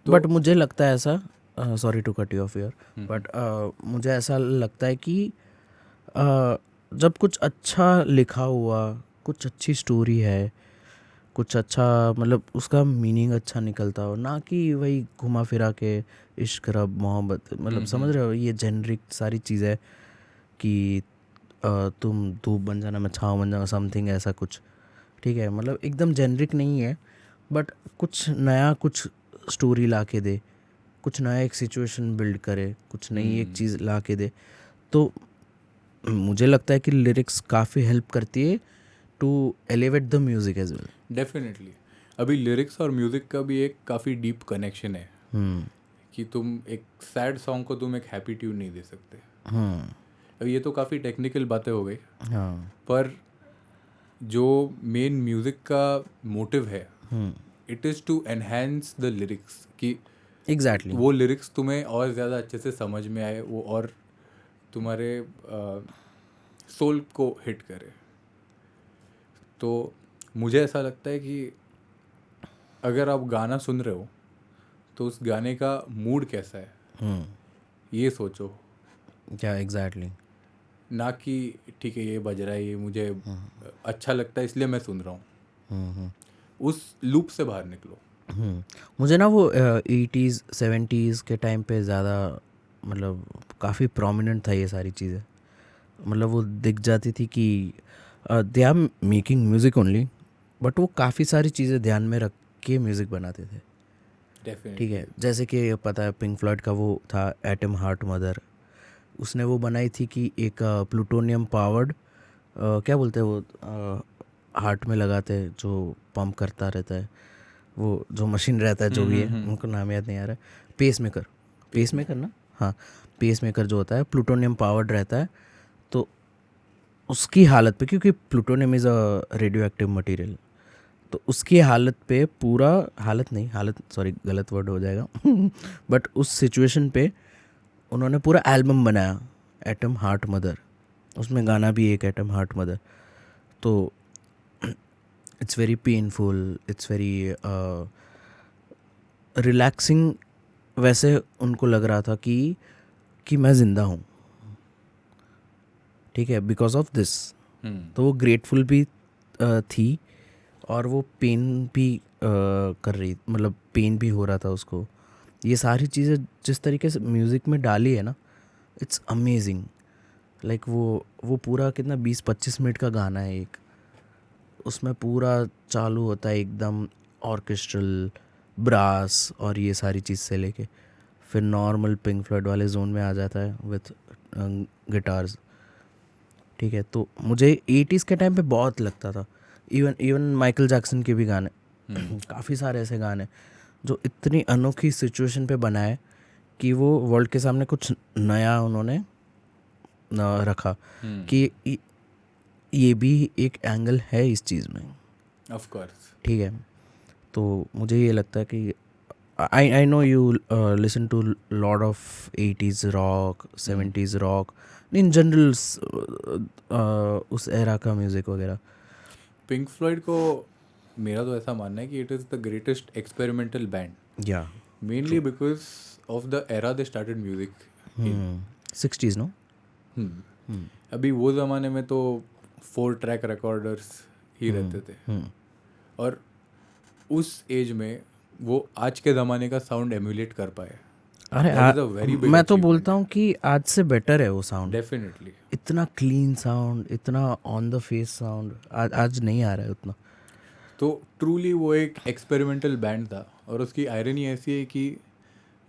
बट मुझे लगता है ऐसा, sorry to cut you off here, but मुझे ऐसा लगता है कि जब कुछ अच्छा लिखा हुआ, कुछ अच्छी स्टोरी है, कुछ अच्छा मतलब उसका मीनिंग अच्छा निकलता हो, ना कि वही घुमा फिरा के इश्क रब मोहब्बत, मतलब समझ रहे हो, ये जेनरिक सारी चीज़ें कि तुम धूप बन जाना मैं छाँव बन जाऊँ, समथिंग ऐसा कुछ। ठीक है, मतलब एकदम जेनरिक नहीं है, बट कुछ नया, कुछ स्टोरी ला के दे, कुछ नया एक सिचुएशन बिल्ड करे, कुछ नई एक चीज़ ला के दे। तो मुझे लगता है कि लिरिक्स काफ़ी हेल्प करती है to elevate the music as well. Definitely अभी लिरिक्स और म्यूज़िक का भी एक काफ़ी डीप कनेक्शन है कि तुम एक सैड सॉन्ग को तुम एक हैप्पी ट्यून नहीं दे सकते। अब ये तो काफ़ी टेक्निकल बातें हो गई, हाँ, पर जो मेन म्यूज़िक का मोटिव है it is to enhance the lyrics, कि एग्जैक्टली। वो लिरिक्स तुम्हें और ज़्यादा अच्छे से समझ में आए, वो और तुम्हारे सोल को हिट करे। तो मुझे ऐसा लगता है कि अगर आप गाना सुन रहे हो तो उस गाने का मूड कैसा है ये सोचो, क्या एग्जैक्टली। ना कि ठीक है ये बज रहा है, ये मुझे अच्छा लगता है इसलिए मैं सुन रहा हूँ। उस लूप से बाहर निकलो। मुझे ना वो 80s 70s के टाइम पे ज़्यादा मतलब काफ़ी प्रोमिनेंट था ये सारी चीज़ें, मतलब वो दिख जाती थी कि they are making music only, but वो काफ़ी सारी चीज़ें ध्यान में रख के म्यूज़िक बनाते थे। ठीक है, जैसे कि पता है पिंक फ्लॉयड का वो था एटम हार्ट मदर, उसने वो बनाई थी कि एक प्लूटोनियम पावर्ड क्या बोलते हैं वो हार्ट में लगाते हैं जो पंप करता रहता है, वो जो मशीन रहता है जो भी है, उनको नाम याद नहीं आ रहा है, पेस मेकर ना, हाँ, पेस मेकर जो होता है प्लूटोनियम पावर्ड रहता है। तो उसकी हालत पे, क्योंकि plutonium is a radio active material, तो उसकी हालत पे पूरा, हालत सॉरी गलत वर्ड हो जाएगा बट उस सिचुएशन पे उन्होंने पूरा एल्बम बनाया एटम हार्ट मदर, उसमें गाना भी एक एटम हार्ट मदर। तो it's very painful, it's very relaxing, वैसे उनको लग रहा था कि मैं ज़िंदा हूँ, ठीक है, बिकॉज ऑफ दिस। तो वो ग्रेटफुल भी थी और वो पेन भी कर रही, मतलब पेन भी हो रहा था उसको। ये सारी चीज़ें जिस तरीके से म्यूज़िक में डाली है ना, इट्स अमेजिंग। लाइक वो पूरा कितना 20-25 मिनट का गाना है एक, उसमें पूरा चालू होता है एकदम ऑर्केस्ट्रल ब्रास और ये सारी चीज़ से लेके फिर नॉर्मल पिंक फ्लॉयड वाले जोन में आ जाता है विथ गिटार्स। ठीक है, तो मुझे 80s के टाइम पे बहुत लगता था, इवन माइकल जैक्सन के भी गाने काफ़ी सारे ऐसे गाने जो इतनी अनोखी सिचुएशन पे बनाए कि वो वर्ल्ड के सामने कुछ नया उन्होंने रखा कि ये भी एक एंगल है इस चीज़ में। Of course. ठीक है, तो मुझे ये लगता है कि I know you listen to lot of 80s rock 70s rock in general, उस एरा का म्यूज़िक वगैरह। पिंक फ्लॉयड को मेरा तो ऐसा मानना है कि it is the greatest experimental band, yeah mainly because of the era they started music in 60s no. अभी वो ज़माने में तो 4 ट्रैक रिकॉर्डर्स ही रहते थे, और उस एज में वो आज के ज़माने का साउंड एम्यूलेट कर पाए। अरे मैं तो बोलता हूँ कि आज से बेटर है वो साउंड, डेफिनेटली। इतना क्लीन साउंड, इतना ऑन द फेस साउंड आज नहीं आ रहा है उतना। तो ट्रूली वो एक एक्सपेरिमेंटल बैंड था, और उसकी आयरनी ऐसी है कि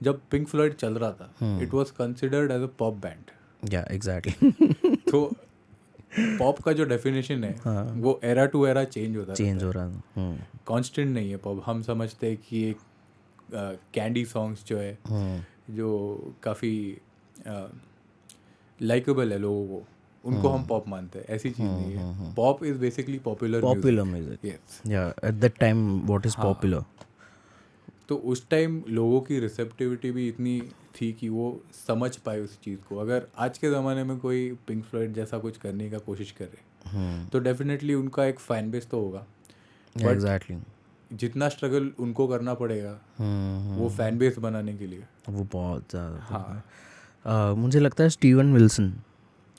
जब पिंक फ्लॉयड चल रहा था it was considered as a pop band. Yeah exactly. तो पॉप का जो डेफिनेशन है वो एरा टू एरा चेंज होता हो रहा है, कांस्टेंट नहीं है पॉप। हम समझते हैं कि एक कैंडी सॉन्ग्स जो है जो काफ़ी लाइकेबल है लोगों को, उनको हम पॉप मानते हैं, ऐसी चीज़ नहीं है। Pop is basically popular music. Yes, yeah at that time what is popular. तो उस टाइम लोगों की रिसेप्टिविटी भी इतनी थी कि वो समझ पाए उस चीज़ को। अगर आज के ज़माने में कोई पिंक फ्लॉयड जैसा कुछ करने का कोशिश करे तो डेफिनेटली उनका एक फैन बेस तो होगा, एग्जैक्टली जितना स्ट्रगल उनको करना पड़ेगा वो फैन बेस बनाने के लिए, वो बहुत ज़्यादा। हाँ। मुझे लगता है Steven Wilson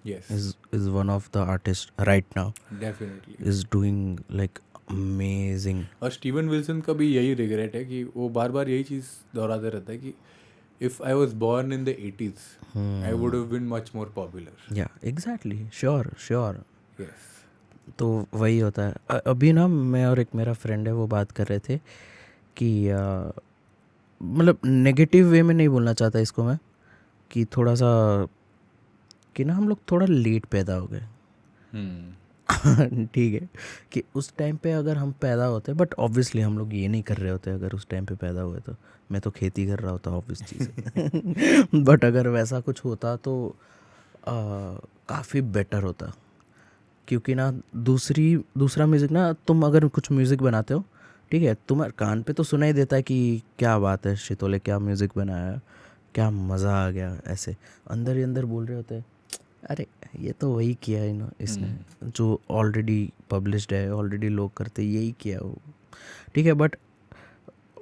yes is one of the artists right now, definitely is doing like amazing. और स्टीवन विल्सन का भी यही रिग्रेट है कि वो बार बार यही चीज़ दोहराते रहता है कि if I was born in the 80s I would have been much more popular. Yeah exactly, sure sure. Yes. तो वही होता है। अभी ना मैं और एक मेरा फ्रेंड है वो बात कर रहे थे कि मतलब नेगेटिव वे में नहीं बोलना चाहता इसको मैं, कि थोड़ा सा कि ना हम लोग थोड़ा लेट पैदा हो गए। ठीक है, कि उस टाइम पे अगर हम पैदा होते, बट ऑब्वियसली हम लोग ये नहीं कर रहे होते अगर उस टाइम पे पैदा हुए तो। मैं तो खेती कर रहा होता, ऑब्वियस चीज़ है। बट अगर वैसा कुछ होता तो काफ़ी बेटर होता, क्योंकि ना दूसरा म्यूज़िक ना, तुम अगर कुछ म्यूज़िक बनाते हो, ठीक है, तुम्हारे कान पे तो सुनाई देता है कि क्या बात है शितोले, क्या म्यूज़िक बनाया, क्या मज़ा आ गया, ऐसे अंदर ही अंदर बोल रहे होते हैं अरे ये तो वही किया है इसने, जो ऑलरेडी पब्लिश्ड है, ऑलरेडी लोग करते, यही किया वो, ठीक है। बट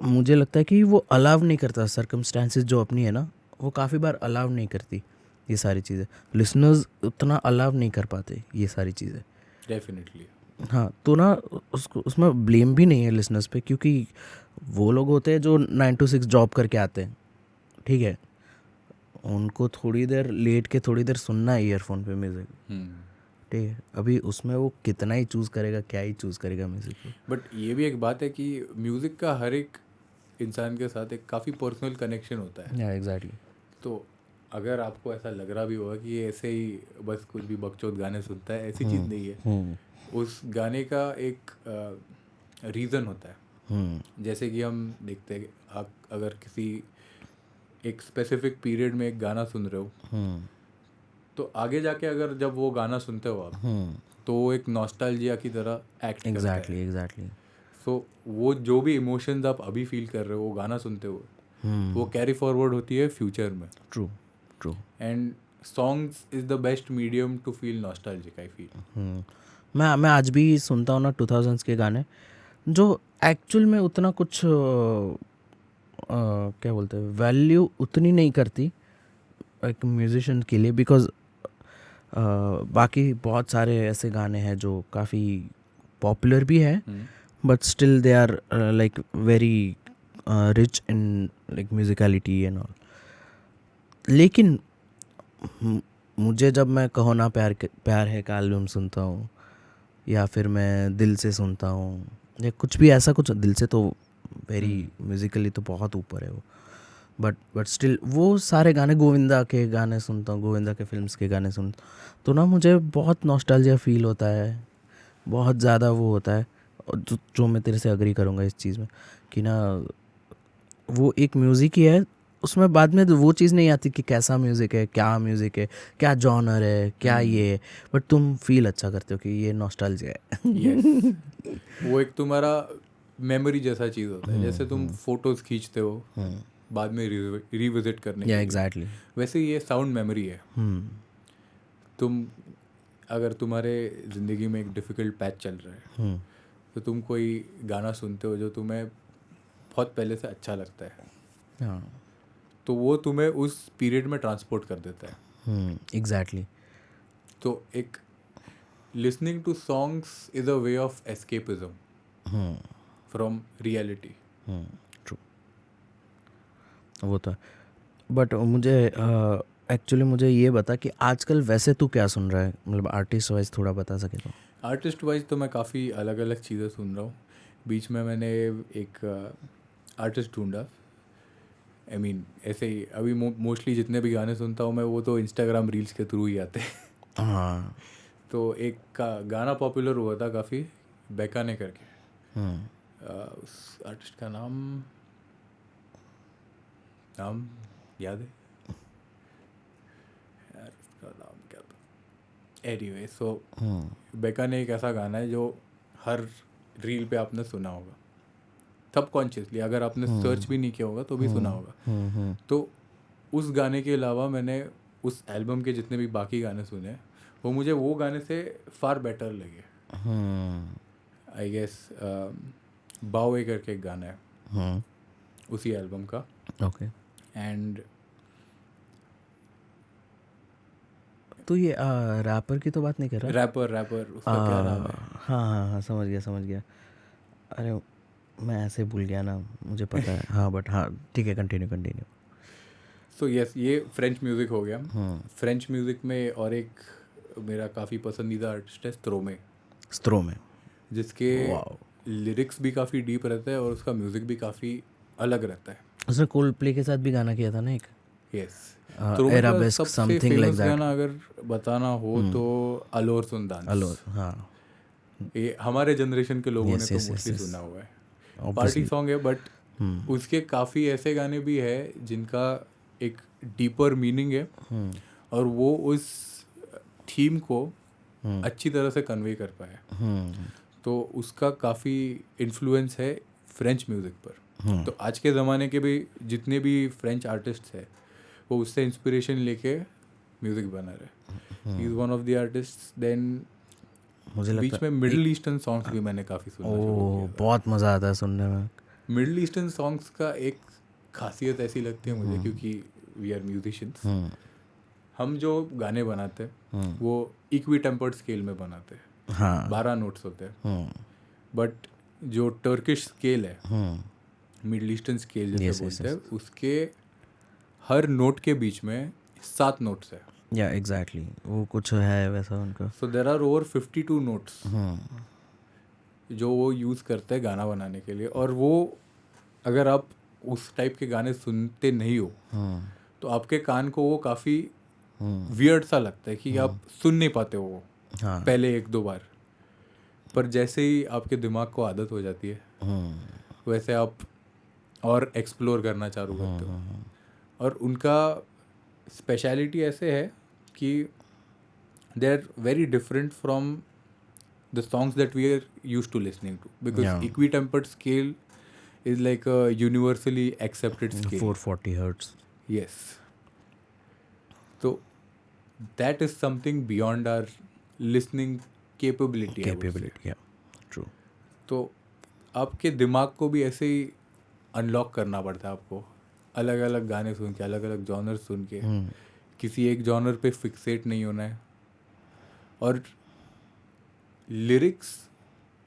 मुझे लगता है कि वो अलाउ नहीं करता, सर्कमस्टांसेस जो अपनी है ना, वो काफ़ी बार अलाउ नहीं करती ये सारी चीज़ें। लिसनर्स उतना अलाउ नहीं कर पाते ये सारी चीज़ें। डेफिनेटली। हाँ, तो ना उसको उसमें ब्लेम भी नहीं है लिसनर्स पे, क्योंकि वो लोग होते हैं जो 9 to 6 जॉब करके आते हैं, ठीक है, उनको थोड़ी देर लेट के थोड़ी देर सुनना है ईयरफोन पे म्यूज़िक, ठीक है। अभी उसमें वो कितना ही चूज़ करेगा, क्या ही चूज़ करेगा म्यूज़िक को। बट ये भी एक बात है कि म्यूज़िक का हर एक इंसान के साथ एक काफ़ी पर्सनल कनेक्शन होता है। या एग्जैक्टली। तो अगर आपको ऐसा लग रहा भी होगा कि ये ऐसे ही बस कुछ भी बकचोद गाने सुनता है, ऐसी चीज़ नहीं है। उस गाने का एक रीज़न होता है। जैसे कि हम देखते हैं, आप अगर किसी एक स्पेसिफिक पीरियड में एक गाना सुन रहे हो, तो आगे जाके अगर जब वो गाना सुनते हो आप, तो वो एक नॉस्टैल्जिया की तरह एक्ट करता है। एग्जैक्टली। सो वो जो भी इमोशंस आप अभी फील कर रहे हो वो गाना सुनते हुए, वो कैरी फॉरवर्ड होती है फ्यूचर में। True true. And songs is the best medium to feel nostalgic, I feel. मैं आज भी सुनता हूँ ना 2000s के गाने, जो एक्चुअल में उतना कुछ क्या बोलते हैं, वैल्यू उतनी नहीं करती एक म्यूजिशियन के लिए, बिकॉज बाकी बहुत सारे ऐसे गाने हैं जो काफ़ी पॉपुलर भी है, but still they are like very rich in like musicality and all. लेकिन मुझे जब मैं कहो ना प्यार है का एल्बम सुनता हूँ, या फिर मैं दिल से सुनता हूँ, या कुछ भी ऐसा कुछ, दिल से तो वेरी म्यूज़िकली तो बहुत ऊपर है वो, बट स्टिल वो सारे गाने, गोविंदा के गाने सुनता हूँ, गोविंदा के फिल्म्स के गाने सुनता हूँ, तो ना मुझे बहुत नॉस्टैल्जिया फील होता है, बहुत ज़्यादा वो होता है। जो मैं तेरे से अग्री करूँगा इस चीज़ में, कि ना वो एक म्यूज़िक ही है, उसमें बाद में वो चीज़ नहीं आती कि कैसा म्यूज़िक है, क्या जॉनर है, क्या ये है, बट तुम फील अच्छा करते हो कि ये नॉस्टैल्जिया है। यस। वो एक तुम्हारा मेमोरी जैसा चीज़ होता है। जैसे तुम फोटोज़ खींचते हो बाद में रिविजिट करने के लिए, एग्जैक्टली। वैसे ये साउंड मेमोरी है। तुम अगर तुम्हारे ज़िंदगी में एक डिफ़िकल्ट पैच चल रहा है, तो तुम कोई गाना सुनते हो जो तुम्हें बहुत पहले से अच्छा लगता है, तो वो तुम्हें उस पीरियड में ट्रांसपोर्ट कर देता है। एग्जैक्टली। तो एक listening to songs is a way of escapism from reality. True, वो तो। बट मुझे एक्चुअली मुझे ये बता कि आजकल वैसे तू क्या सुन रहा है, मतलब आर्टिस्ट वाइज थोड़ा बता सके तो। आर्टिस्ट वाइज तो मैं काफ़ी अलग अलग चीज़ें सुन रहा हूँ। बीच में मैंने एक आर्टिस्ट ढूंढा, आई मीन ऐसे ही अभी मोस्टली जितने भी गाने सुनता हूँ मैं, वो तो इंस्टाग्राम रील्स के थ्रू ही आते हैं। हाँ। तो एक का गाना पॉपुलर हुआ था काफ़ी, बेकाने करके। उस आर्टिस्ट का नाम याद है यार, उसका नाम क्या था। एनीवे, सो बेकाने एक ऐसा गाना है जो हर रील पे आपने सुना होगा सबकॉन्शियसली, अगर आपने सर्च भी नहीं किया होगा तो भी सुना होगा। तो उस गाने के अलावा मैंने उस एल्बम के जितने भी बाकी गाने सुने, वो मुझे वो गाने से फार बेटर लगे। आई गेस बावे करके एक गाना है उसी एल्बम का। ओके। एंड तो ये रैपर की तो बात नहीं कर रहा? रैपर उसका क्या नाम है? हाँ, समझ गया। अरे मैं ऐसे भूल गया ना, मुझे पता है। हाँ बट हाँ ठीक है, कंटिन्यू। सो यस, ये फ्रेंच म्यूज़िक हो गया। फ्रेंच म्यूज़िक में और एक मेरा काफ़ी पसंदीदा आर्टिस्ट है स्त्रो में जिसके वाओ, लिरिक्स भी काफ़ी डीप रहता है और उसका म्यूज़िक भी काफ़ी अलग रहता है। उसने कोल्ड प्ले के साथ भी गाना किया था ना एक, यस, स्त्रोमे का एराबेस्क सबसे समथिंग लाइक फेमस दैट। गाना अगर बताना हो तो अलोर सुन डांस। अलोर, हाँ ये हमारे जनरेशन के लोगों ने यस तो यस यस मोस्टली यस, सुना हुआ है। Party obviously. सॉन्ग है बट उसके काफ़ी ऐसे गाने भी है जिनका एक डीपर मीनिंग है और वो उस थीम को अच्छी तरह से कन्वे कर पाया। तो उसका काफ़ी इन्फ्लुएंस है फ्रेंच म्यूज़िक पर। तो आज के ज़माने के भी जितने भी फ्रेंच आर्टिस्ट हैं वो उससे इंस्पिरेशन लेके म्यूज़िक बना रहे। He is one of the artist. Then मुझे लगता बीच में मिडिल ईस्टर्न सॉन्ग्स भी मैंने काफ़ी सुनना शुरू ओ किया था। बहुत मज़ा आता है सुनने में। मिडिल ईस्टर्न सॉन्ग्स का एक खासियत ऐसी लगती है मुझे, क्योंकि वी आर म्यूजिशियंस, हम जो गाने बनाते हैं वो इक्वी टेम्पर्ड स्केल में बनाते हैं। हाँ 12 नोट्स होते हैं। बट जो टर्किश स्केल है, मिडिल ईस्टर्न स्केल जैसे बोलते हैं, उसके हर नोट के बीच में 7 नोट्स है। या एग्जैक्टली, वो कुछ है वैसा उनका। सो देर आर ओवर 52 नोट्स जो वो यूज़ करते हैं गाना बनाने के लिए। और वो अगर आप उस टाइप के गाने सुनते नहीं हो तो आपके कान को वो काफ़ी वियर्ड सा लगता है कि आप सुन नहीं पाते हो वो पहले 1-2 बार। पर जैसे ही आपके दिमाग को आदत हो जाती है वैसे आप और एक्सप्लोर करना चालू करते हो। और उनका स्पेशलिटी ऐसे है कि they are very different from the songs that we are used to listening to, because equitempered scale is like a universally accepted scale, 440 hertz. yes. So that is something beyond our listening capability, yeah, true. तो आपके दिमाग को भी ऐसे ही अनलॉक करना पड़ता है आपको, अलग अलग गाने सुन के, अलग अलग जॉनर सुन के। किसी एक जॉनर पे फिक्सेट नहीं होना है। और लिरिक्स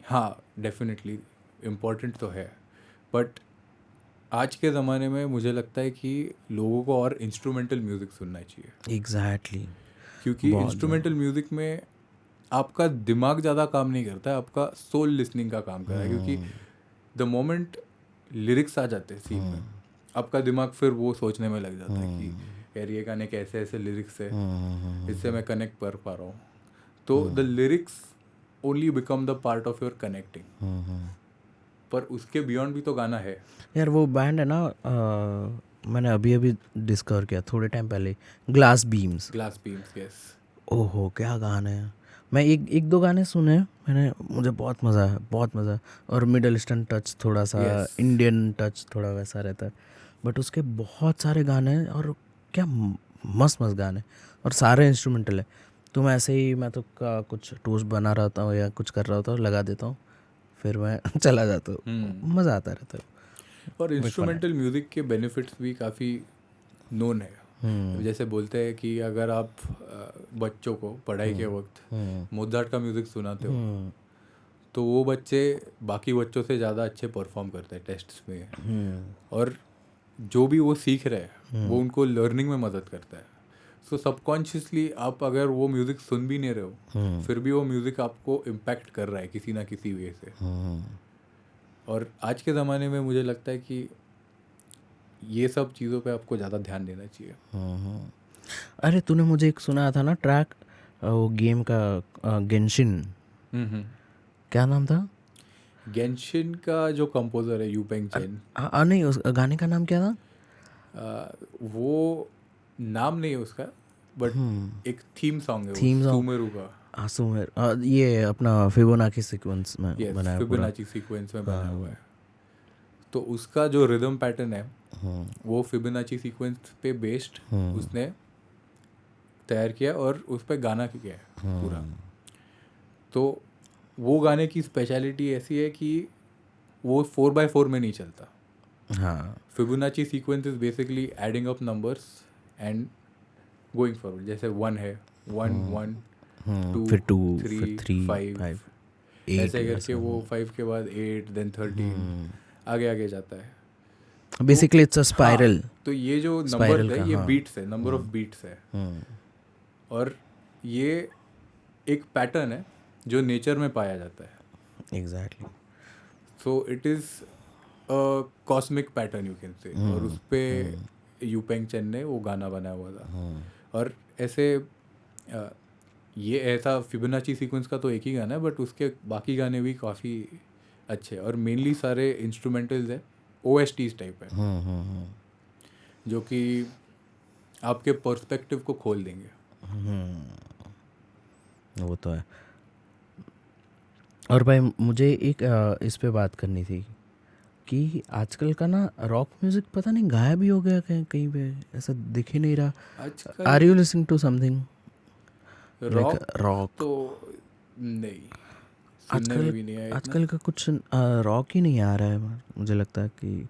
हाँ डेफिनेटली इम्पोर्टेंट तो है, बट आज के ज़माने में मुझे लगता है कि लोगों को और इंस्ट्रूमेंटल म्यूज़िक सुनना चाहिए। एग्जैक्टली, क्योंकि इंस्ट्रूमेंटल म्यूज़िक में आपका दिमाग ज़्यादा काम नहीं करता है, आपका सोल लिसनिंग का काम कर रहा है। क्योंकि द मोमेंट लिरिक्स आ जाते हैं सीन में, आपका दिमाग फिर वो सोचने में लग जाता है कि यार ये गाने कैसे ऐसे लिरिक्स है, इससे मैं कनेक्ट कर पा रहा हूँ। तो the lyrics only become the part of your connecting, पर उसके बियॉन्ड भी तो गाना है यार। वो बैंड है ना, मैंने अभी डिस्कवर किया थोड़े टाइम पहले, ग्लास बीम्स। यस। ओहो क्या गाने हैं। मैं एक दो गाने सुने मैंने, मुझे बहुत मज़ा है, बहुत मज़ा। और मिडल ईस्टर्न टच, थोड़ा सा इंडियन टच थोड़ा वैसा रहता है, बट उसके बहुत सारे गाने हैं और क्या मस्त गाने, और सारे इंस्ट्रूमेंटल है। तो मैं ऐसे ही, मैं तो कुछ टोस्ट बना रहा हूँ या कुछ कर रहा होता हूँ, लगा देता हूँ, फिर मैं चला जाता हूँ, मज़ा आता रहता है। और इंस्ट्रूमेंटल म्यूज़िक के बेनिफिट्स भी काफ़ी नोन है। जैसे बोलते हैं कि अगर आप बच्चों को पढ़ाई के वक्त मोज़ार्ट का म्यूज़िक सुनाते हो तो वो बच्चे बाकी बच्चों से ज़्यादा अच्छे परफॉर्म करते हैं टेस्ट्स में, और जो भी वो सीख रहे हैं वो उनको लर्निंग में मदद करता है। सो सबकॉन्शियसली आप अगर वो म्यूज़िक सुन भी नहीं रहे हो, फिर भी वो म्यूज़िक आपको इम्पैक्ट कर रहा है किसी ना किसी वे से। और आज के ज़माने में मुझे लगता है कि ये सब चीज़ों पे आपको ज़्यादा ध्यान देना चाहिए। अरे तूने मुझे एक सुनाया था ना ट्रैक, वो गेम का, गेंशिन, क्या नाम था? गेंशिन का जो कंपोजर है यूपेंग चेन। नहीं, उस गाने का नाम क्या था? वो नाम नहीं है उसका, बट एक थीम सॉन्ग है, थीम सॉन्ग सुमेरु का। सुमेर, ये अपना फिबोनाची सीक्वेंस में बनाया हुआ, फिबोनाची सीक्वेंस में बना हुआ है। तो उसका जो रिदम पैटर्न है वो फिबोनाची सीक्वेंस पे बेस्ड उसने तैयार किया और उस पर गाना किया है पूरा। तो वो गाने की स्पेशलिटी ऐसी है कि वो 4x4 में नहीं चलता। हाँ, Fibonacci sequence is basically adding up numbers and going forward. जैसे 1 है, 1 1 2 फिर 2 3 फिर 3 5, 5, ऐसे करके वो 5 के बाद 8 देन 13 आगे आगे जाता है. Basically it's a spiral. तो ये जो Spiral नंबर का, है ये हाँ. बीट्स है, नंबर ऑफ बीट्स है. और ये एक पैटर्न है जो नेचर में पाया जाता है. Exactly. So it is a cosmic pattern you can say. और उस पे यूपेंग चेन ने वो गाना बनाया हुआ था. और ऐसे ये ऐसा फिबोनाची सीक्वेंस का तो एक ही गाना है, बट उसके बाकी गाने भी काफ़ी अच्छे हैं. और मेनली सारे इंस्ट्रूमेंटल्स है, OSTs टाइप है, जो कि आपके पर्सपेक्टिव को खोल देंगे. वो तो है. और भाई मुझे एक इस पे बात करनी थी कि आजकल का ना रॉक म्यूजिक पता नहीं गायब ही हो गया कहीं कहीं पे, ऐसा दिख ही नहीं रहा. आजकल are you listening to something rock तो नहीं, सुनने में भी नहीं आया. आजकल का कुछ रॉक ही नहीं आ रहा है. मुझे लगता है कि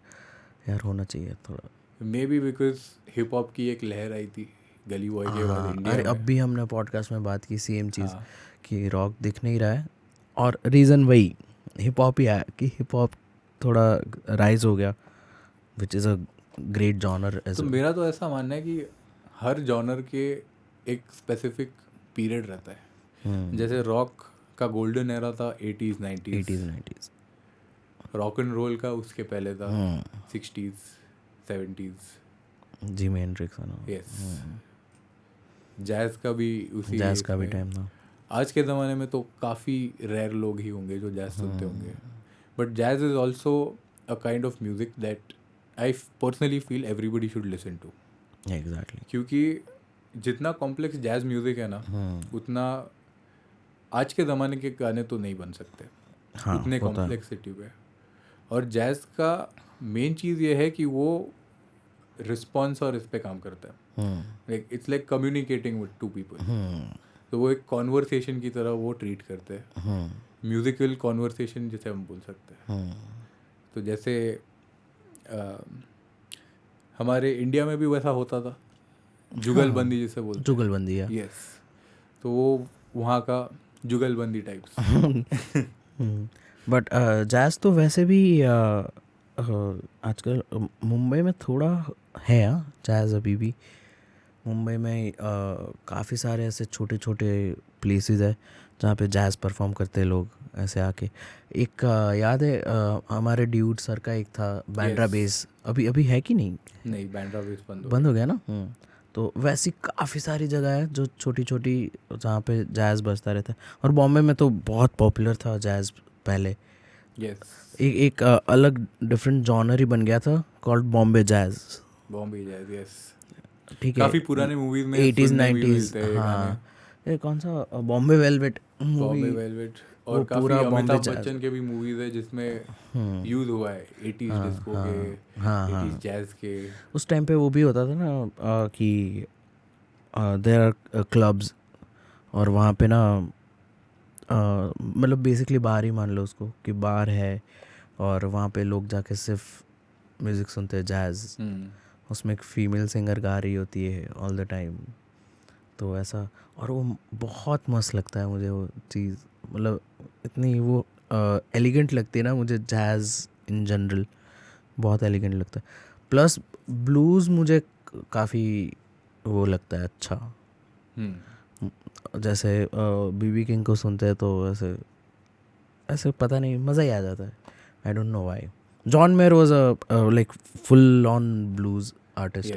यार होना चाहिए थोड़ा. May be because hip hop की एक लहर आई थी गली बॉय के बाद इंडिया अरे में. अब भी हमने पॉडकास्ट में बात की सेम चीज़ कि रॉक दिख नहीं रहा है. और रीज़न वही हिप हॉप ही आया कि हिप हॉप थोड़ा राइज हो गया, विच इज़ अ ग्रेट जॉनर. तो मेरा तो ऐसा मानना है कि हर जॉनर के एक स्पेसिफिक पीरियड रहता है. जैसे रॉक का गोल्डन एरा था 80s 90s. Rock and role का उसके पहले था 60s 70s. Jimi Hendrix. Yes. Jazz का भी उसी जैज का भी टाइम था. आज के ज़माने में तो काफ़ी रेयर लोग ही होंगे जो जैज सुनते होंगे. But jazz is also a kind of music that I personally feel everybody should listen to. Exactly. क्योंकि जितना कॉम्प्लेक्स जैज म्यूजिक है ना, उतना आज के ज़माने के गाने तो नहीं बन सकते. हाँ, उतने कॉम्प्लेक्सिटी पे. और जैज का मेन चीज़ ये है कि वो रिस्पॉन्स और इस पे काम करता है. Like it's like communicating with two people. तो वो एक कॉन्वर्सेशन की तरह वो ट्रीट करते हैं. म्यूजिकल कॉन्वर्सेशन जिसे हम बोल सकते हैं. तो जैसे हमारे इंडिया में भी वैसा होता था, जुगलबंदी जिसे बोलते हैं. जुगलबंदी. यस. तो वो वहाँ का जुगलबंदी टाइप्स. बट जैज तो वैसे भी आजकल मुंबई में थोड़ा है. जैज अभी भी मुंबई में काफ़ी सारे ऐसे छोटे छोटे प्लेसेस है जहाँ पे जैज़ परफॉर्म करते हैं लोग ऐसे आके. एक याद है हमारे ड्यूड सर का एक था बैंड्रा बेस. अभी है कि नहीं? नहीं, बैंड्रा बेस बंद हो गया ना. तो वैसी काफ़ी सारी जगह है जो छोटी छोटी जहाँ पे जैज़ बजता रहता है. और बॉम्बे में तो बहुत पॉपुलर था जैज़ पहले. एक अलग डिफरेंट जॉनर ही बन गया था called Bombay jazz. Bombay jazz. Yes. ठीक है. काफ़ी पुराने मूवीज में 80s 90s. हाँ. ये कौन सा बॉम्बे वेलवेट. बॉम्बे वेलवेट. और काफ़ी अमिताभ बच्चन के भी मूवीज है जिसमें यूज हुआ है 80s डिस्को के, 80s जैज़ के. उस टाइम पे वो भी होता था ना कि देयर आर क्लब्स और वहाँ पे ना मतलब बेसिकली बार ही मान लो उसको कि बार है और वहाँ पे लोग जाके सिर्फ म्यूज़िक सुनते हैं जैज़. उसमें एक फीमेल सिंगर गा रही होती है ऑल द टाइम. तो ऐसा. और वो बहुत मस्त लगता है मुझे वो चीज़. मतलब इतनी वो एलिगेंट लगती है ना मुझे जैज़ इन जनरल. बहुत एलिगेंट लगता है. प्लस ब्लूज़ मुझे काफ़ी वो लगता है अच्छा. जैसे बीबी किंग को सुनते हैं तो ऐसे ऐसे पता नहीं मज़ा ही आ जाता है. I don't know why. John mayor was a like full on blues artist.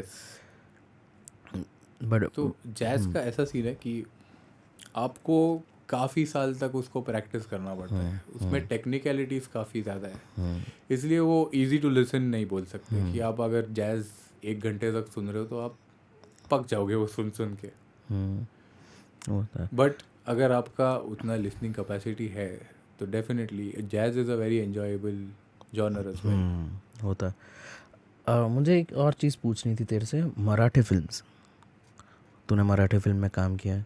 But तो जैज़ का ऐसा सीन है कि आपको काफ़ी साल तक उसको प्रैक्टिस करना पड़ता है. उसमें टेक्निकलिटीज़ काफ़ी ज़्यादा है. इसलिए वो इजी टू लिसन नहीं बोल सकते कि आप अगर जैज़ 1 घंटे तक सुन रहे हो तो आप पक जाओगे वो सुन सुन के. बट अगर आपका उतना लिसनिंग कैपेसिटी है तो definitely jazz is a very enjoyable genre as well. होता है. मुझे एक और चीज़ पूछनी थी तेरे से. मराठी फिल्म्स, तूने मराठी फिल्म में काम किया है,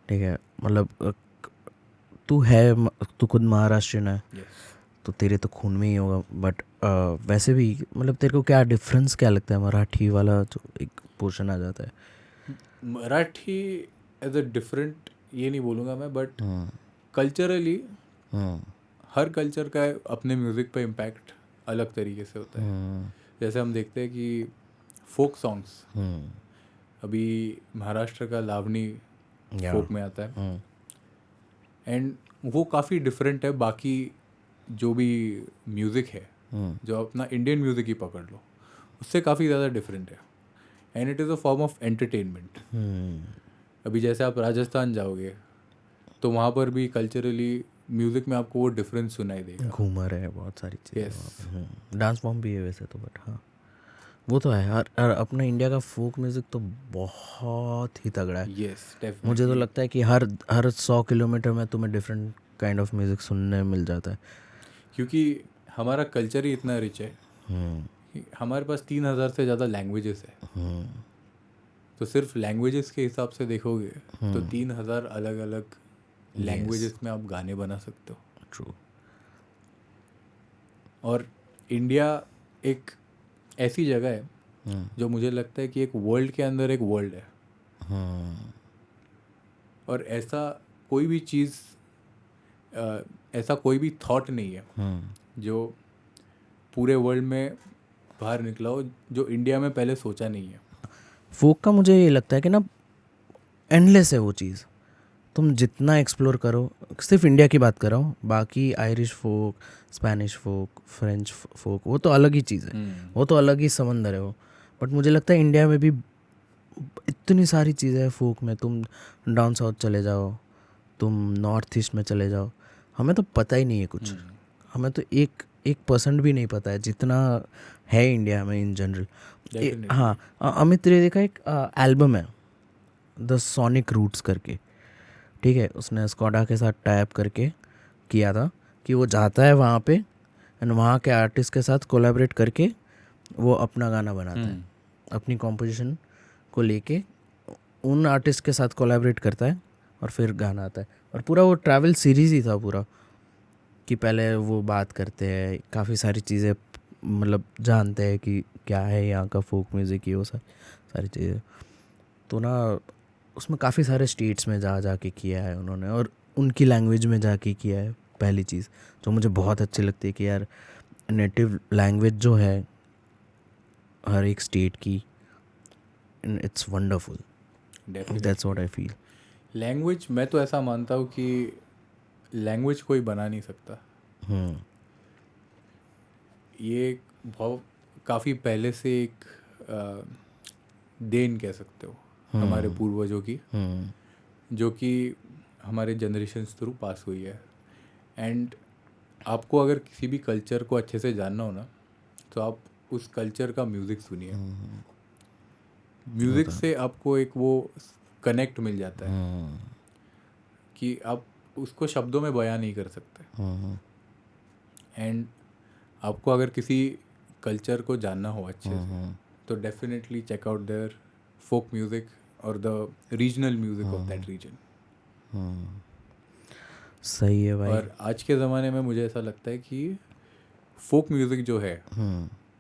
ठीक है. मतलब तू खुद महाराष्ट्रियन है. तो तेरे तो खून में ही होगा. बट वैसे भी मतलब तेरे को क्या डिफरेंस क्या लगता है मराठी वाला जो एक पोर्शन आ जाता है? मराठी एज अ डिफरेंट ये नहीं बोलूँगा मैं, बट कल्चरली हर कल्चर का अपने म्यूज़िक पे इम्पैक्ट अलग तरीके से होता है। जैसे हम देखते हैं कि फोक सॉन्ग्स, अभी महाराष्ट्र का लावनी फोक में आता है, एंड वो काफ़ी डिफरेंट है बाकी जो भी म्यूज़िक है, जो अपना इंडियन म्यूज़िक ही पकड़ लो, उससे काफ़ी ज़्यादा डिफरेंट है, and it is a form of entertainment. अभी जैसे आप राजस्थान जाओगे तो वहाँ पर भी कल्चरली म्यूज़िक में आपको वो डिफरेंस सुनाई देगा। घूमर है, बहुत सारी चीज़ें Yes. वहाँ पे। डांस फॉर्म भी है वैसे तो, बट हाँ वो तो है। और अपना इंडिया का फोक म्यूज़िक तो बहुत ही तगड़ा है। Yes, definitely. मुझे तो लगता है कि हर 100 किलोमीटर में तुम्हें डिफरेंट काइंड ऑफ म्यूज़िक सुनने मिल जाता है, क्योंकि हमारा कल्चर ही इतना रिच है कि हमारे पास 3000 से ज़्यादा लैंग्वेजेस है। तो सिर्फ लैंग्वेजेस के हिसाब से देखोगे तो 3000 अलग अलग लैंग्वेजेस में आप गाने बना सकते हो। ट्रू। और इंडिया एक ऐसी जगह है जो मुझे लगता है कि एक वर्ल्ड के अंदर एक वर्ल्ड है, और ऐसा कोई भी चीज़, ऐसा कोई भी थॉट नहीं है जो पूरे वर्ल्ड में बाहर निकला हो जो इंडिया में पहले सोचा नहीं है। फोक का मुझे ये लगता है कि ना एंडलेस है वो चीज़, तुम जितना एक्सप्लोर करो। सिर्फ इंडिया की बात कर रहा हूँ, बाकी आयरिश फोक, स्पेनिश फोक, फ्रेंच फोक, वो तो अलग ही चीज़ है, वो तो अलग ही समंदर है वो। बट मुझे लगता है इंडिया में भी इतनी सारी चीज़ें हैं फोक में। तुम डाउन साउथ चले जाओ, तुम नॉर्थ ईस्ट में चले जाओ, हमें तो पता ही नहीं है कुछ। हमें तो 1% भी नहीं पता है जितना है इंडिया में इन जनरल। हाँ, अमित त्रिवेदी का एक एल्बम है द सोनिक रूट्स करके, ठीक है, उसने स्कोडा के साथ टाइप करके किया था कि वो जाता है वहाँ पे एंड वहाँ के आर्टिस्ट के साथ कोलैबोरेट करके वो अपना गाना बनाता है, अपनी कॉम्पोजिशन को लेके उन आर्टिस्ट के साथ कोलैबोरेट करता है और फिर गाना आता है। और पूरा वो ट्रैवल सीरीज़ ही था पूरा, कि पहले वो बात करते हैं, काफ़ी सारी चीज़ें मतलब जानते हैं कि क्या है यहाँ का फोक म्यूज़िक, ये वो सारी चीज़ें। तो ना उसमें काफ़ी सारे स्टेट्स में जा के किया है उन्होंने, और उनकी लैंग्वेज में जाके किया है। पहली चीज़ जो मुझे बहुत अच्छी लगती है कि यार नेटिव लैंग्वेज जो है हर एक स्टेट की, it's wonderful, that's what I feel. Language, मैं तो ऐसा मानता हूँ कि लैंग्वेज कोई बना नहीं सकता। ये बहुत काफ़ी पहले से एक देन कह सकते हो हमारे पूर्वजों की, जो कि हमारे जनरेशन थ्रू पास हुई है। एंड आपको अगर किसी भी कल्चर को अच्छे से जानना हो ना, तो आप उस कल्चर का म्यूज़िक सुनिए। म्यूज़िक से आपको एक वो कनेक्ट मिल जाता है कि आप उसको शब्दों में बयां नहीं कर सकते। एंड आपको अगर किसी कल्चर को जानना हो अच्छे से, तो definitely check out their folk music और the regional music of that region. सही है भाई। और आज के ज़माने में मुझे ऐसा लगता है कि फोक म्यूज़िक जो है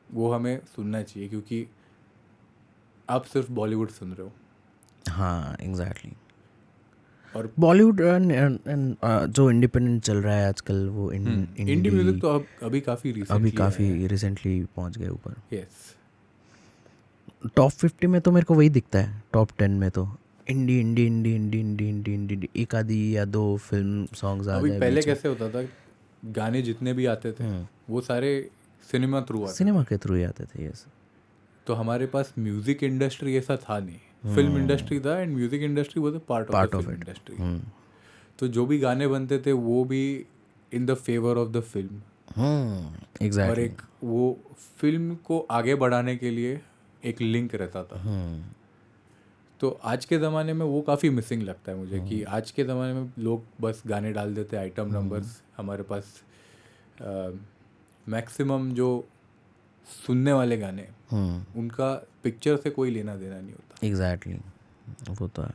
वो हमें सुनना चाहिए, क्योंकि आप सिर्फ बॉलीवुड सुन रहे हो। हाँ एग्जैक्टली। और बॉलीवुड जो इंडिपेंडेंट चल रहा है आजकल, वो इंडी म्यूज़िक तो अभी काफ़ी रिसेंटली पहुंच गए ऊपर। यस, टॉप 50 में तो मेरे को वही दिखता है। टॉप 10 में तो इंडी इंडी इंडी इंडी इंडी इंडी इंडी एक आधी या दो फिल्म सॉन्ग्स आ जाए। पहले कैसे होता था, गाने जितने भी आते थे वो सारे सिनेमा के थ्रू ही आते थे। यस, तो हमारे पास म्यूजिक इंडस्ट्री ऐसा था नहीं, फिल्म इंडस्ट्री था, and music industry was a part of film industry. तो जो भी गाने बनते थे वो भी in the favour of the film. Exactly. और एक वो फिल्म को आगे बढ़ाने के लिए एक लिंक रहता था। तो आज के ज़माने में वो काफ़ी मिसिंग लगता है मुझे, कि आज के ज़माने में लोग बस गाने डाल देते हैं, आइटम नंबर्स। हमारे पास मैक्सिमम जो सुनने वाले गाने उनका पिक्चर से कोई लेना देना नहीं होता। एग्जैक्टली, वो तो है।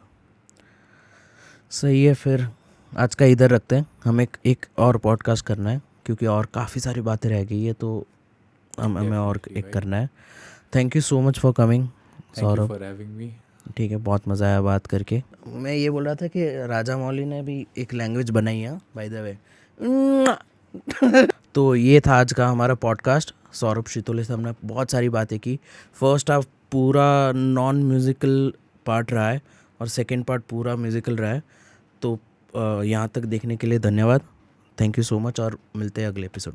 सही है, फिर आज का इधर रखते हैं। हम एक और पॉडकास्ट करना है, क्योंकि और काफ़ी सारी बातें रह गई है, तो हमें और एक करना है। Thank you so much for coming Saurabh. For having me. ठीक है, बहुत मज़ा आया बात करके। मैं ये बोल रहा था कि राजा मौली ने भी एक लैंग्वेज बनाई है बाय द वे, तो ये था आज का हमारा पॉडकास्ट। सौरभ शितोले से हमने बहुत सारी बातें की। फर्स्ट हाफ पूरा नॉन म्यूज़िकल पार्ट रहा है और सेकंड पार्ट पूरा म्यूज़िकल रहा है। तो यहाँ तक देखने के लिए धन्यवाद। थैंक यू सो मच और मिलते हैं अगले एपिसोड में।